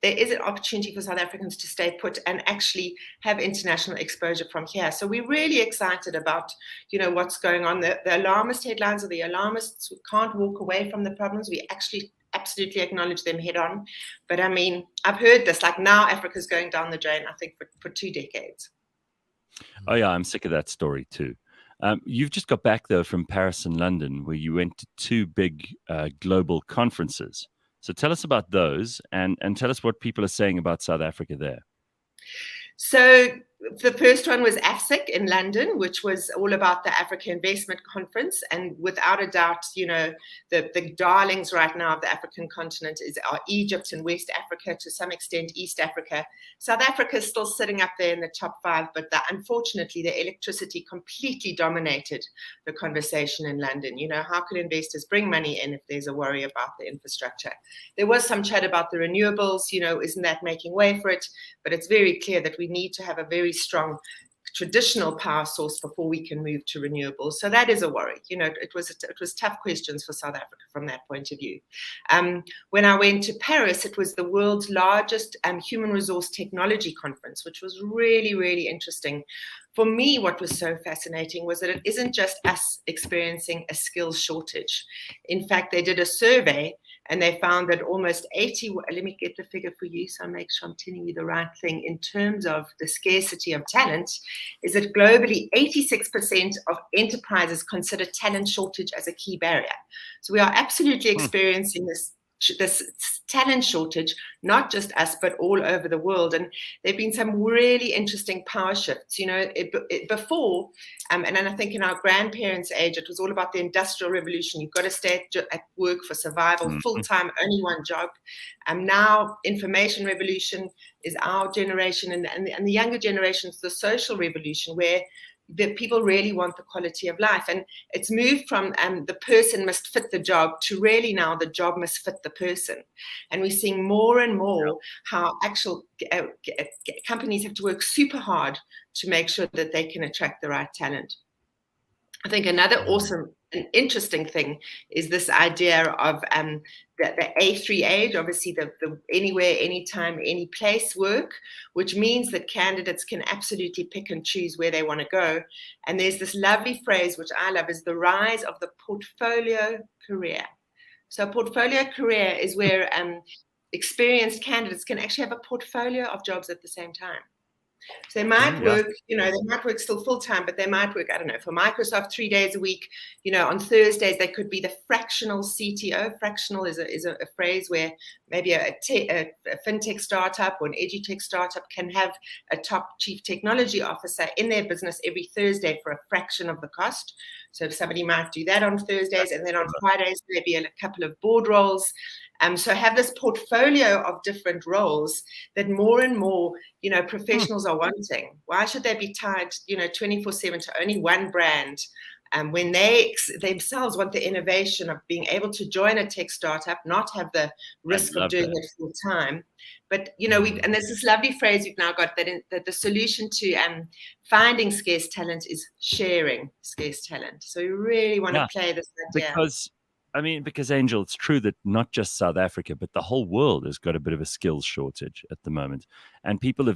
Speaker 9: there is an opportunity for South Africans to stay put and actually have international exposure from here. So we're really excited about, you know, what's going on. The alarmist headlines are the alarmists who can't walk away from the problems. We actually absolutely acknowledge them head on. But I mean, I've heard this, like now Africa's going down the drain, I think, for 2 decades.
Speaker 1: Oh, yeah, I'm sick of that story too. You've just got back, though, from Paris and London, where you went to 2 big global conferences. So tell us about those and tell us what people are saying about South Africa there.
Speaker 9: So the first one was AFSIC in London, which was all about the Africa Investment Conference. And without a doubt, you know, the darlings right now of the African continent are Egypt and West Africa, to some extent East Africa. South Africa is still sitting up there in the top 5, but unfortunately the electricity completely dominated the conversation in London. You know, how could investors bring money in if there's a worry about the infrastructure? There was some chat about the renewables, you know, isn't that making way for it? But it's very clear that we need to have a very strong traditional power source before we can move to renewables. So that is a worry. You know, it was tough questions for South Africa from that point of view. When I went to Paris, it was the world's largest human resource technology conference, which was really, really interesting. For me, what was so fascinating was that it isn't just us experiencing a skills shortage. In fact, they did a survey and they found that almost 80, let me get the figure for you so I make sure I'm telling you the right thing, in terms of the scarcity of talent, is that globally 86% of enterprises consider talent shortage as a key barrier. So we are absolutely experiencing this this talent shortage, not just us, but all over the world. And there've been some really interesting power shifts. Before, and then I think in our grandparents' age, it was all about the Industrial Revolution. You've got to stay at work for survival, full-time, only one job. Now, Information Revolution is our generation, and the younger generations, the Social Revolution, where the people really want the quality of life. And it's moved from the person must fit the job to really now the job must fit the person. And we're seeing more and more how actual companies have to work super hard to make sure that they can attract the right talent. I think another awesome and interesting thing is this idea of the A3 age, obviously the anywhere, anytime, any place work, which means that candidates can absolutely pick and choose where they want to go. And there's this lovely phrase, which I love, is the rise of the portfolio career. So a portfolio career is where experienced candidates can actually have a portfolio of jobs at the same time. So they might work, they might work still full-time, but they might work, I don't know, for Microsoft 3 days a week. On Thursdays, they could be the fractional CTO. Fractional is a phrase where maybe a fintech startup or an edutech startup can have a top chief technology officer in their business every Thursday for a fraction of the cost. So somebody might do that on Thursdays, and then on Fridays, maybe a couple of board roles. So have this portfolio of different roles that more and more, professionals are wanting. Why should they be tied, 24/7 to only one brand? When they themselves want the innovation of being able to join a tech startup, not have the risk of doing it full time. But, and there's this lovely phrase we've now got that the solution to finding scarce talent is sharing scarce talent. So we really want to play this idea.
Speaker 1: Because Angel, it's true that not just South Africa, but the whole world has got a bit of a skills shortage at the moment. And people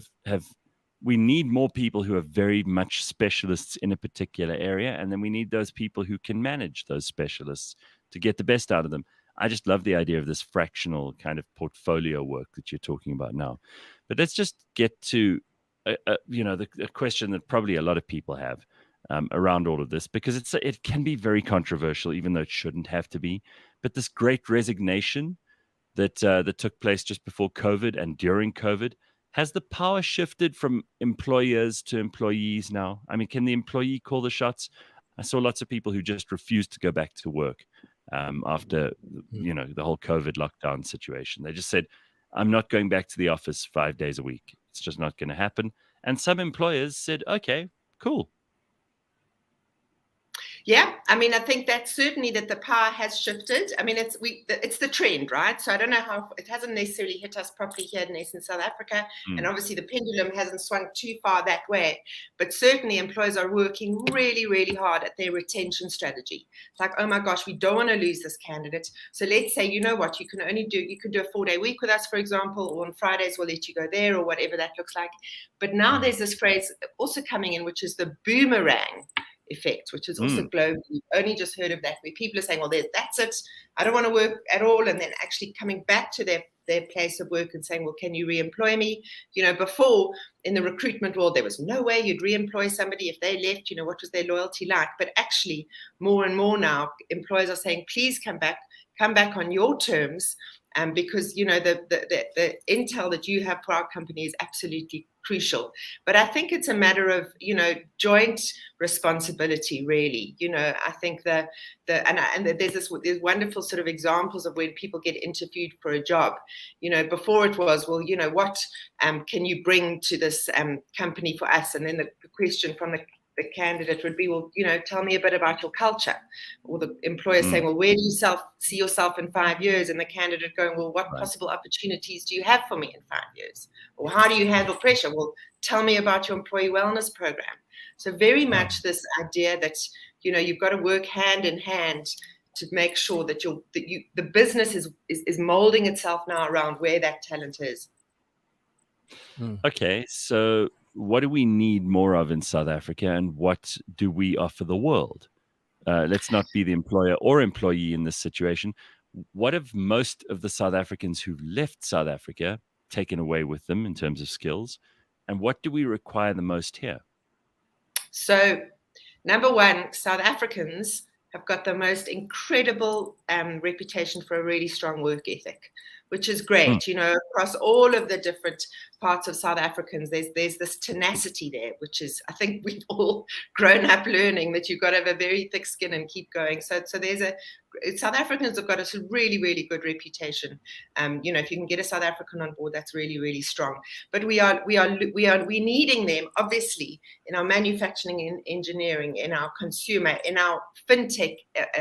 Speaker 1: we need more people who are very much specialists in a particular area. And then we need those people who can manage those specialists to get the best out of them. I just love the idea of this fractional kind of portfolio work that you're talking about now. But let's just get to, the question that probably a lot of people have. Around all of this, because it can be very controversial, even though it shouldn't have to be. But this great resignation that took place just before COVID and during COVID, has the power shifted from employers to employees now? Can the employee call the shots? I saw lots of people who just refused to go back to work after the whole COVID lockdown situation. They just said, "I'm not going back to the office 5 days a week. It's just not going to happen." And some employers said, "Okay, cool."
Speaker 9: Yeah, I think that's certainly that the power has shifted. It's the trend, right? So I don't know how it hasn't necessarily hit us properly here in South Africa, and obviously the pendulum hasn't swung too far that way. But certainly employers are working really, really hard at their retention strategy. It's like, oh my gosh, we don't want to lose this candidate. So let's say, you know what, you can do a 4-day week with us, for example, or on Fridays we'll let you go there, or whatever that looks like. But now there's this phrase also coming in, which is the boomerang effect, which is also global. We've only just heard of that, where people are saying, well, that's it, I don't want to work at all, and then actually coming back to their place of work and saying, well, can you re-employ me? Before, in the recruitment world, there was no way you'd re-employ somebody if they left. What was their loyalty like? But actually, more and more now, employers are saying, please come back on your terms, because the intel that you have for our company is absolutely crucial. But I think it's a matter of joint responsibility, really. I think there's wonderful sort of examples of when people get interviewed for a job. Before it was, well, what can you bring to this company for us? And then the question from the candidate would be, well, tell me a bit about your culture. Or the employer saying, well, where do you see yourself in 5 years? And the candidate going, well, what possible opportunities do you have for me in 5 years? Or how do you handle pressure? Well, tell me about your employee wellness program. So very much this idea that, you've got to work hand in hand to make sure that the business is molding itself now around where that talent is.
Speaker 1: Okay, so what do we need more of in South Africa, and what do we offer the world? Let's not be the employer or employee in this situation. What have most of the South Africans who've left South Africa taken away with them in terms of skills? And what do we require the most here?
Speaker 9: So, number one, South Africans have got the most incredible reputation for a really strong work ethic, which is great. You know, across all of the different parts of South Africans, there's this tenacity there, which is, I think we've all grown up learning that you've got to have a very thick skin and keep going. So there's South Africans have got a really, really good reputation. You know, if you can get a South African on board, that's really, really strong. But we're needing them, obviously, in our manufacturing and engineering, in our consumer, in our fintech,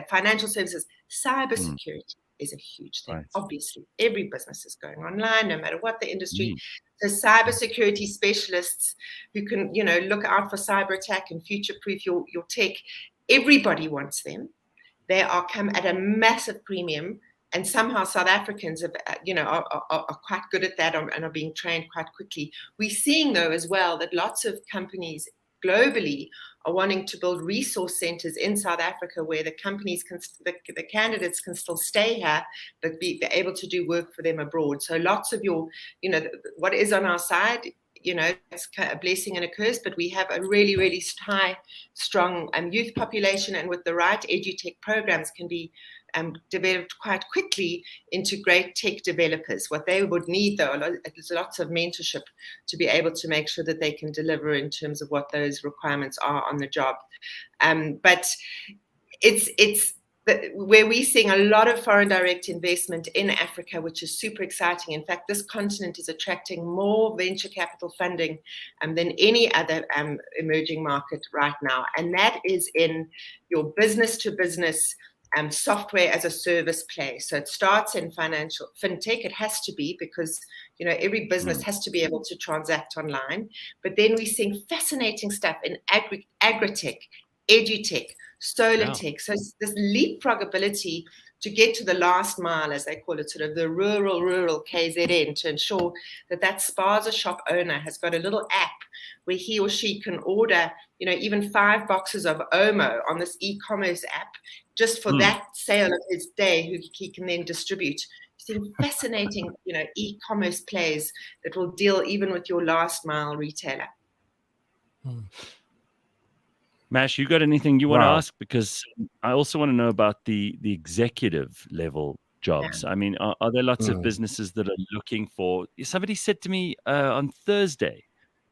Speaker 9: financial services, cybersecurity. Is a huge thing. Right. Obviously, every business is going online, no matter what the industry. So cybersecurity specialists who can, you know, look out for cyber attack and future-proof your tech, everybody wants them. They are come at a massive premium, and somehow South Africans have, you know, are quite good at that and are being trained quite quickly. We're seeing, though, as well, that lots of companies globally are wanting to build resource centers in South Africa where the companies the candidates can still stay here, but be able to do work for them abroad. So lots of your, you know, what is on our side, you know, it's a blessing and a curse, but we have a really, really high, strong youth population, and with the right edutech programs can be developed quite quickly into great tech developers. What they would need, though, is lots of mentorship to be able to make sure that they can deliver in terms of what those requirements are on the job. But it's where we're seeing a lot of foreign direct investment in Africa, which is super exciting. In fact, this continent is attracting more venture capital funding than any other emerging market right now. And that is in your business-to-business software as a service play. So it starts in financial fintech. It has to be, because, you know, every business has to be able to transact online. But then we're seeing fascinating stuff in agritech, edutech, solar tech. So it's this leapfrog ability to get to the last mile, as they call it, sort of the rural KZN, to ensure that that spaza shop owner has got a little app where he or she can order, you know, even 5 boxes of Omo on this e-commerce app, just for that sale of his day, who he can then distribute. Seeing fascinating, you know, e-commerce plays that will deal even with your last mile retailer.
Speaker 1: Mash, you got anything you want to ask? Because I also want to know about the executive level jobs. I mean, are there lots of businesses that are looking for? Somebody said to me on Thursday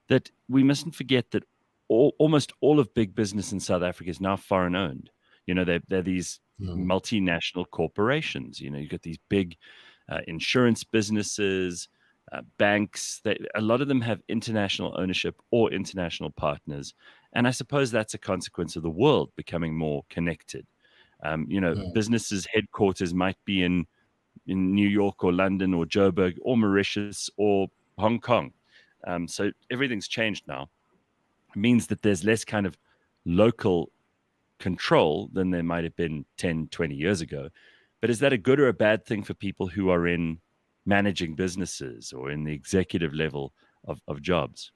Speaker 1: that we mustn't forget that almost all of big business in South Africa is now foreign owned. You know, they're these multinational corporations. You know, you've got these big insurance businesses, banks. A lot of them have international ownership or international partners. And I suppose that's a consequence of the world becoming more connected. You know, businesses' headquarters might be in New York or London or Joburg or Mauritius or Hong Kong. So everything's changed now. It means that there's less kind of local control than there might have been 10, 20 years ago. But is that a good or a bad thing for people who are in managing businesses or in the executive level of jobs?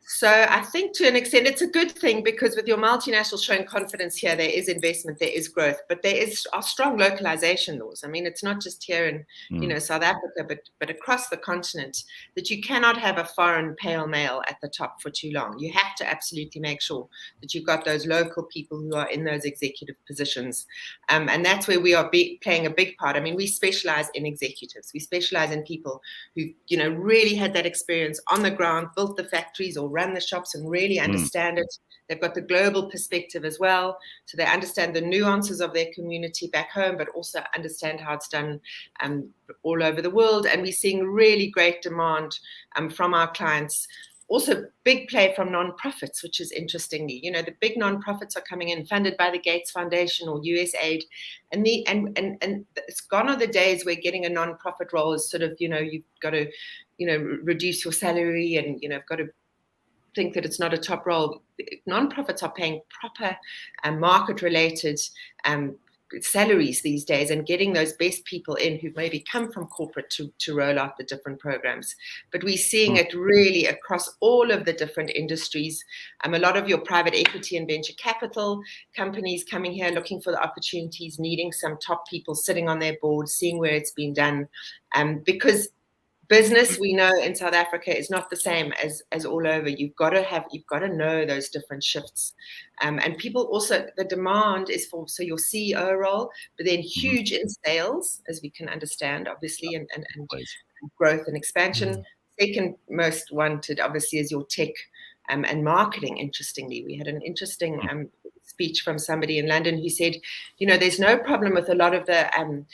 Speaker 9: So I think to an extent it's a good thing, because with your multinational showing confidence here, there is investment, there is growth, but there are strong localization laws. I mean, it's not just here in you know, South Africa, but across the continent, that you cannot have a foreign pale male at the top for too long. You have to absolutely make sure that you've got those local people who are in those executive positions. And that's where we are playing a big part. I mean, we specialize in executives. We specialize in people who, you know, really had that experience on the ground, built the factories or run the shops and really understand it. They've got the global perspective as well. So they understand the nuances of their community back home, but also understand how it's done all over the world. And we're seeing really great demand from our clients. Also, big play from nonprofits, which is interestingly, you know, the big nonprofits are coming in, funded by the Gates Foundation or USAID, and it's gone are the days where getting a nonprofit role is sort of, you know, you've got to, you know, reduce your salary and, you know, got to think that it's not a top role. Nonprofits are paying proper market-related salaries these days, and getting those best people in who maybe come from corporate to roll out the different programs. But we're seeing it really across all of the different industries. A lot of your private equity and venture capital companies coming here looking for the opportunities, needing some top people sitting on their board, seeing where it's been done, because business, we know in South Africa is not the same as all over. You've got to know those different shifts, and people also, the demand is for your CEO role, but then huge in sales, as we can understand, obviously, and growth and expansion. Second most wanted, obviously, is your tech and marketing. Interestingly, we had an interesting speech from somebody in London who said, there's no problem with a lot of the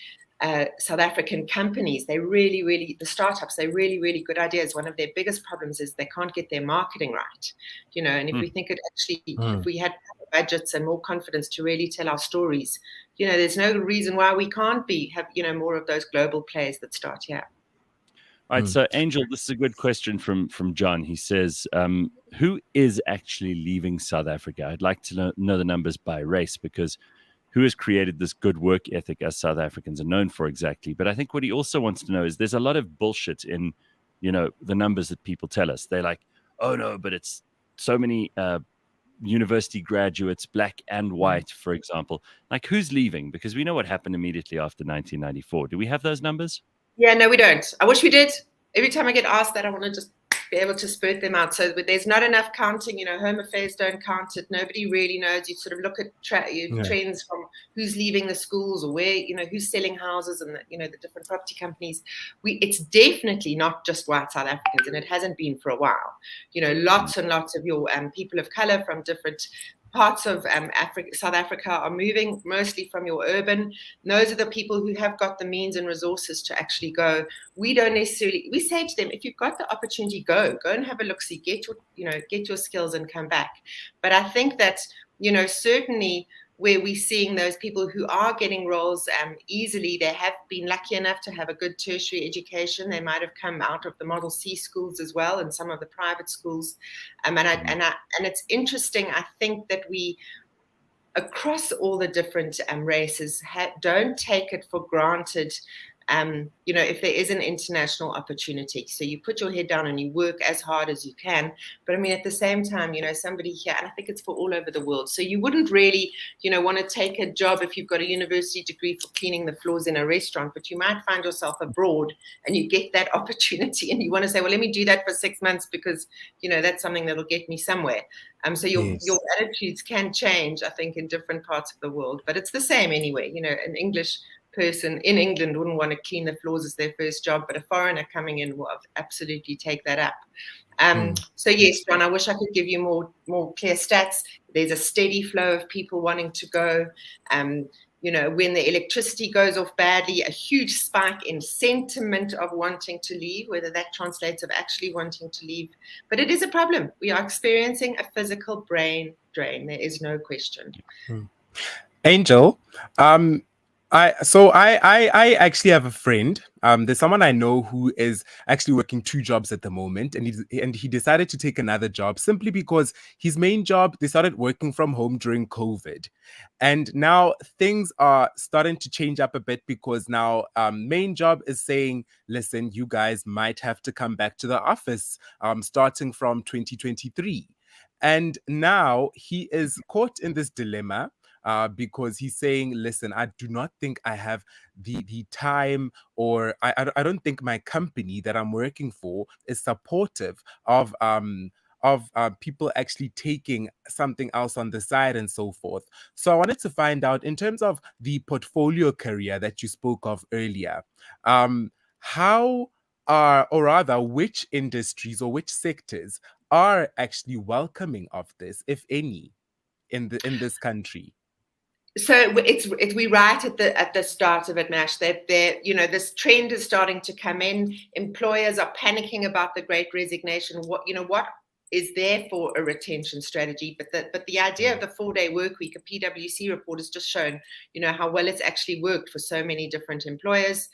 Speaker 9: South African companies. They really, the startups, they're really good ideas. One of their biggest problems is they can't get their marketing right, and if we think it actually, if we had budgets and more confidence to really tell our stories, there's no reason why we can't have more of those global players that start here.
Speaker 1: All right, so Angel, this is a good question from John. He says, who is actually leaving South Africa? I'd like to know the numbers by race, because who has created this good work ethic as South Africans are known for exactly? But I think what he also wants to know is there's a lot of bullshit in, the numbers that people tell us. They're like, oh no, but it's so many university graduates, black and white, for example. Like, who's leaving? Because we know what happened immediately after 1994. Do we have those numbers?
Speaker 9: Yeah, no, we don't. I wish we did. Every time I get asked that, I want to just be able to spurt them out. So there's not enough counting. Home affairs don't count it. Nobody really knows. You sort of look at trends from who's leaving the schools, or where, who's selling houses, and the different property companies. It's definitely not just white South Africans, and it hasn't been for a while. Lots and lots of your people of color from different parts of South Africa are moving, mostly from your urban. Those are the people who have got the means and resources to actually go. We don't necessarily, we say to them, if you've got the opportunity, go and have a look-see, get your skills and come back. But I think that, certainly where we're seeing those people who are getting roles easily, they have been lucky enough to have a good tertiary education. They might have come out of the Model C schools as well, and some of the private schools. And it's interesting, I think, that we, across all the different races, don't take it for granted. If there is an international opportunity, so you put your head down and you work as hard as you can. But I mean, at the same time, somebody here, and I think it's for all over the world. So you wouldn't really, want to take a job if you've got a university degree for cleaning the floors in a restaurant, but you might find yourself abroad and you get that opportunity and you want to say, well, let me do that for 6 months because, that's something that'll get me somewhere. So your attitudes can change, I think, in different parts of the world, but it's the same anyway. An English person in England wouldn't want to clean the floors as their first job, but a foreigner coming in will absolutely take that up. So yes, John, I wish I could give you more clear stats. There's a steady flow of people wanting to go. When the electricity goes off badly, a huge spike in sentiment of wanting to leave, whether that translates of actually wanting to leave. But it is a problem. We are experiencing a physical brain drain. There is no question.
Speaker 3: Angel, I actually have a friend. There's someone I know who is actually working 2 jobs at the moment, and he decided to take another job simply because his main job, they started working from home during COVID. And now things are starting to change up a bit, because now main job is saying, listen, you guys might have to come back to the office starting from 2023. And now he is caught in this dilemma. Because he's saying, listen, I do not think I have the time, or I don't think my company that I'm working for is supportive of people actually taking something else on the side and so forth. So I wanted to find out, in terms of the portfolio career that you spoke of earlier, which industries or which sectors are actually welcoming of this, if any, in this country?
Speaker 9: So it's we right at the start of it, Mash, that this trend is starting to come in. Employers are panicking about the Great Resignation. What is there for a retention strategy? But the idea of the 4-day work week, a PwC report has just shown how well it's actually worked for so many different employers.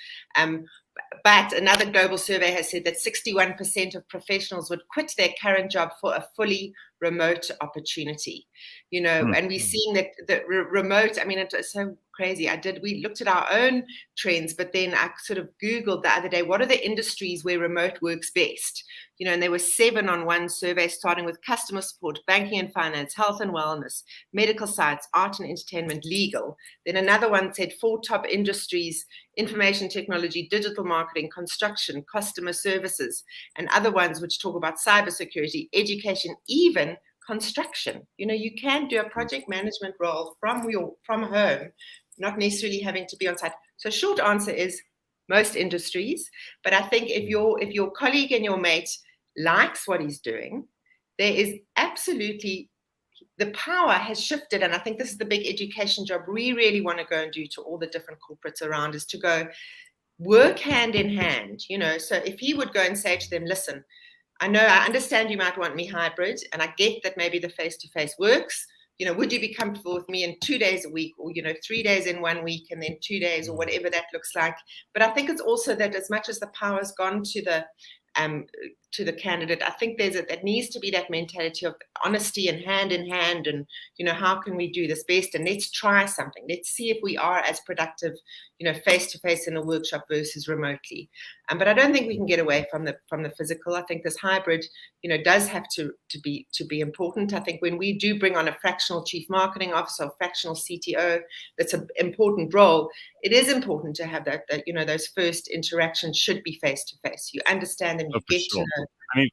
Speaker 9: But another global survey has said that 61% of professionals would quit their current job for a fully remote opportunity. And we're seeing that the remote, I mean, it's so crazy. We looked at our own trends, but then I sort of Googled the other day, what are the industries where remote works best? And there were 7 on one survey, starting with customer support, banking and finance, health and wellness, medical science, art and entertainment, legal. Then another one said 4 top industries: information technology, digital marketing, construction, customer services, and other ones which talk about cybersecurity, education, even construction. You can do a project management role from home, not necessarily having to be on site. So short answer is most industries. But I think if your colleague and your mate likes what he's doing, there is absolutely, the power has shifted. And I think this is the big education job we really want to go and do to all the different corporates around, is to go work hand in hand. So if he would go and say to them, listen, I understand you might want me hybrid, and I get that maybe the face-to-face works. Would you be comfortable with me in 2 days a week, or 3 days in 1 week and then 2 days, or whatever that looks like? But I think it's also that as much as the power's gone to the candidate, I think that needs to be that mentality of honesty and hand in hand, and how can we do this best, and let's try something. Let's see if we are as productive face to face in a workshop versus remotely. But I don't think we can get away from the physical. I think this hybrid does have to be important. I think when we do bring on a fractional chief marketing officer or fractional CTO, that's an important role. It is important to have that those first interactions should be face to face. You understand them, you get to know.
Speaker 1: I mean,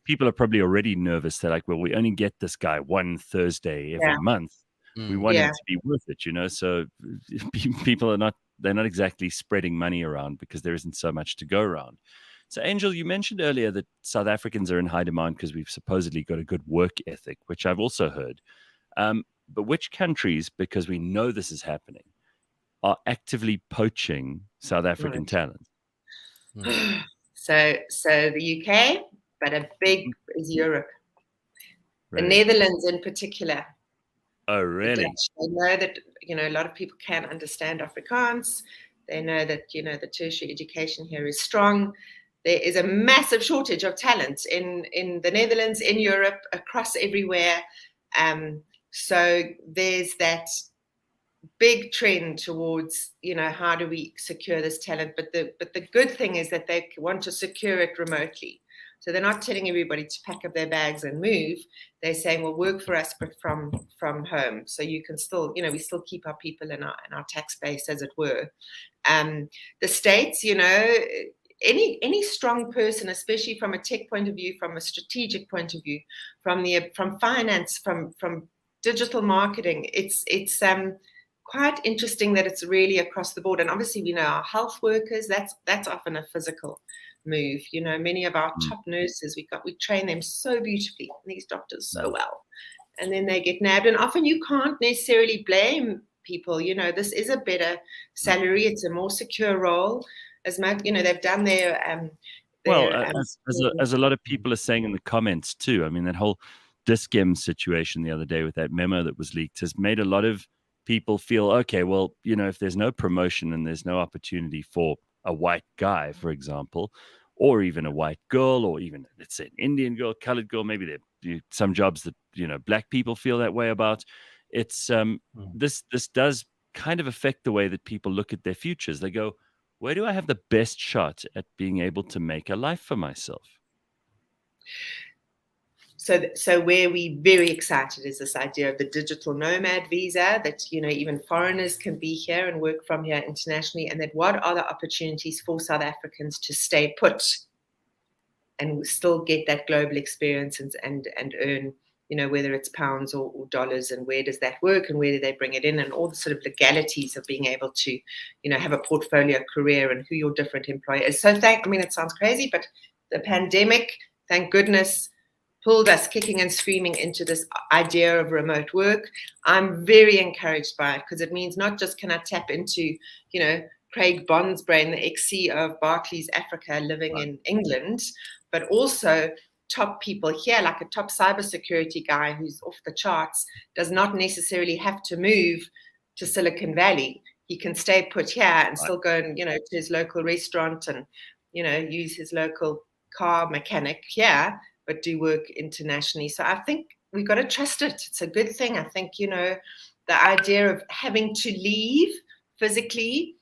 Speaker 1: people are probably already nervous. They're like, well, we only get this guy one Thursday every month. We want him to be worth it, So people they're not exactly spreading money around because there isn't so much to go around. So, Angel, you mentioned earlier that South Africans are in high demand because we've supposedly got a good work ethic, which I've also heard. But which countries, because we know this is happening, are actively poaching South African talent?
Speaker 9: So the UK, but a big is Europe.
Speaker 1: Really?
Speaker 9: The Netherlands in particular.
Speaker 1: Oh, really?
Speaker 9: They know that, a lot of people can understand Afrikaans. They know that, the tertiary education here is strong. There is a massive shortage of talent in the Netherlands, in Europe, across everywhere. So there's that big trend towards, how do we secure this talent? But the good thing is that they want to secure it remotely. So they're not telling everybody to pack up their bags and move. They're saying, well, work for us, but from home. So you can still, we still keep our people in our tax base, as it were. The States, any strong person, especially from a tech point of view, from a strategic point of view, from finance, from digital marketing, it's quite interesting that it's really across the board. And obviously, we know our health workers, that's often a physical move. Many of our top nurses, we train them so beautifully, these doctors so well, and then they get nabbed. And often you can't necessarily blame people. This is a better salary, it's a more secure role. As much, they've done their
Speaker 1: as a lot of people are saying in the comments too. I mean, that whole Discem situation the other day with that memo that was leaked has made a lot of people feel, okay, well, if there's no promotion and there's no opportunity for a white guy, for example, or even a white girl, or even, let's say, an Indian girl, colored girl, maybe there are some jobs that, black people feel that way about. It's this does kind of affect the way that people look at their futures. They go, where do I have the best shot at being able to make a life for myself?
Speaker 9: So where we're very excited is this idea of the digital nomad visa, that, even foreigners can be here and work from here internationally, and that what are the opportunities for South Africans to stay put and still get that global experience and earn, whether it's pounds or dollars, and where does that work and where do they bring it in, and all the sort of legalities of being able to, have a portfolio career and who your different employers. So it sounds crazy, but the pandemic, thank goodness, pulled us kicking and screaming into this idea of remote work. I'm very encouraged by it, because it means not just can I tap into, Craig Bond's brain, the ex-CEO of Barclays Africa living in England, but also top people here, like a top cybersecurity guy who's off the charts, does not necessarily have to move to Silicon Valley. He can stay put here and still go and, to his local restaurant and, use his local car mechanic here, but do work internationally. So I think we've got to trust it. It's a good thing. I think, the idea of having to leave physically,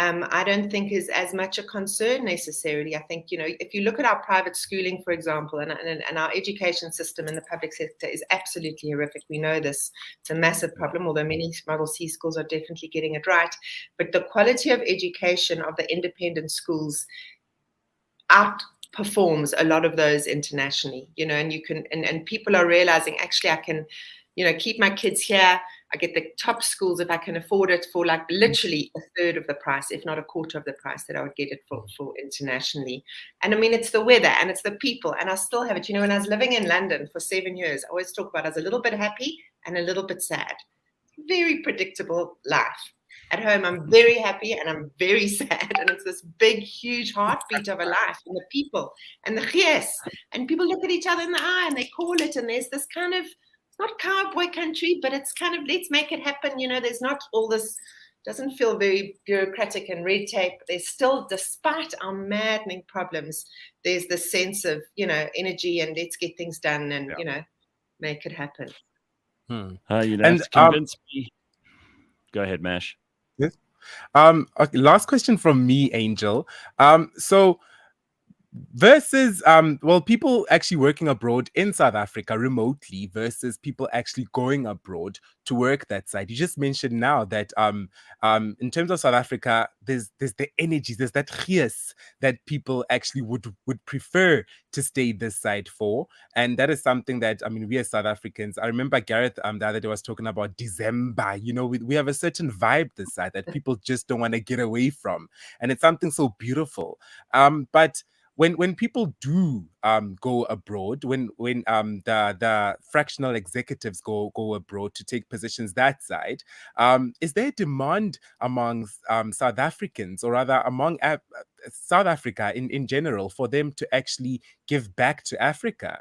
Speaker 9: I don't think is as much a concern necessarily. I think, if you look at our private schooling, for example, and our education system in the public sector is absolutely horrific. We know this. It's a massive problem, although many Model C schools are definitely getting it right. But the quality of education of the independent schools outperforms a lot of those internationally, and you can, and people are realizing, actually, I can, keep my kids here. I get the top schools if I can afford it for like literally a third of the price, if not a quarter of the price that I would get it for internationally. And I mean, it's the weather and it's the people. And I still have it. When I was living in London for 7 years, I always talk about I was a little bit happy and a little bit sad. Very predictable life. At home, I'm very happy and I'm very sad. And it's this big, huge heartbeat of a life, and the people and the yes. And people look at each other in the eye and they call it. And there's this kind of, not cowboy country, but it's kind of, let's make it happen. There's not all this, doesn't feel very bureaucratic and red tape. There's still, despite our maddening problems, there's this sense of, energy and let's get things done and, make it happen.
Speaker 1: That's convinced me. Go ahead, Mash.
Speaker 3: Yes. Okay, last question from me, Angel. So versus people actually working abroad in South Africa remotely versus people actually going abroad to work that side. You just mentioned now that in terms of South Africa, there's the energies, there's that gees that people actually would prefer to stay this side for. And that is something that, we as South Africans, I remember Gareth the other day was talking about December. we have a certain vibe this side that people just don't want to get away from. And it's something so beautiful. But when people do go abroad, when the fractional executives go abroad to take positions that side, is there demand among South Africans, or rather among South Africa in general, for them to actually give back to Africa?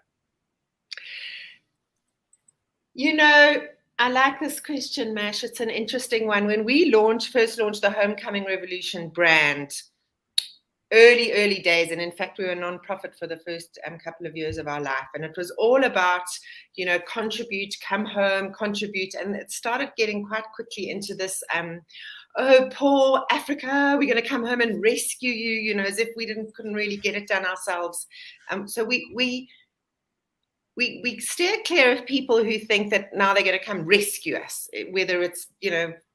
Speaker 9: I like this question, Mash. It's an interesting one. When we first launched the Homecoming Revolution brand, early days, and in fact we were a non-profit for the first couple of years of our life, and it was all about contribute, come home, contribute, and it started getting quite quickly into this oh, poor Africa, we're going to come home and rescue you, as if we couldn't really get it done ourselves. So we steer clear of people who think that now they're going to come rescue us, whether it's,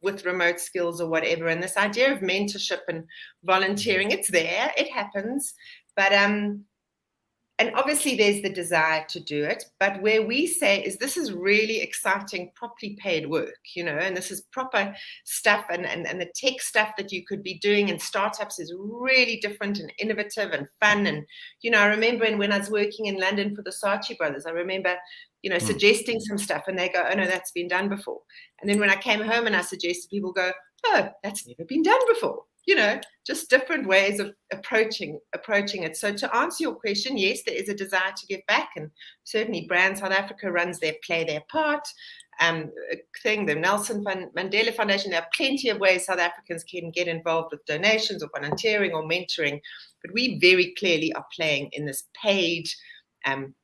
Speaker 9: with remote skills or whatever. And this idea of mentorship and volunteering, it's there, it happens. But, and obviously there's the desire to do it. But where we say is this is really exciting, properly paid work, and this is proper stuff, and the tech stuff that you could be doing in startups is really different and innovative and fun. And, I remember when I was working in London for the Saatchi brothers, I remember, suggesting some stuff and they go, oh no, that's been done before. And then when I came home and I suggested, people go, oh, that's never been done before. Just different ways of approaching it. So to answer your question, yes, there is a desire to give back, and certainly Brand South Africa runs play their part thing, the Nelson Mandela Foundation. There are plenty of ways South Africans can get involved with donations or volunteering or mentoring, but we very clearly are playing in this paid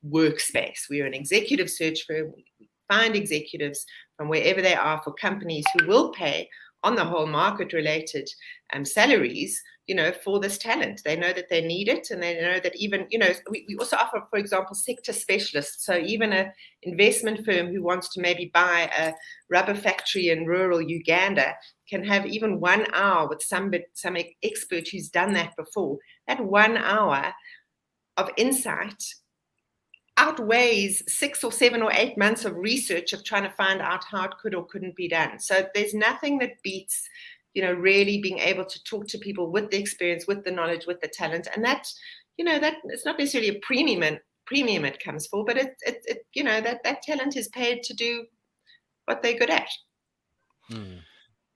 Speaker 9: workspace. We're an executive search firm. We find executives from wherever they are for companies who will pay on the whole market-related salaries, for this talent. They know that they need it, and they know that even, we also offer, for example, sector specialists. So even an investment firm who wants to maybe buy a rubber factory in rural Uganda can have even 1 hour with some expert who's done that before. That 1 hour of insight outweighs 6 or 7 or 8 months of research of trying to find out how it could or couldn't be done. So there's nothing that beats, really being able to talk to people with the experience, with the knowledge, with the talent. And that, that it's not necessarily a premium it comes for, but it that talent is paid to do what they're good at.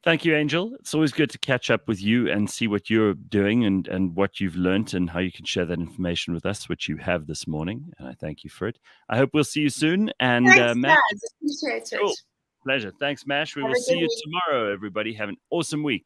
Speaker 1: Thank you, Angel. It's always good to catch up with you and see what you're doing and what you've learned and how you can share that information with us, which you have this morning. And I thank you for it. I hope we'll see you soon. And
Speaker 9: thanks,
Speaker 1: Mash,
Speaker 9: guys. Appreciate it.
Speaker 1: cool. Pleasure. Thanks, Mash. We will see you tomorrow, everybody. Have an awesome week.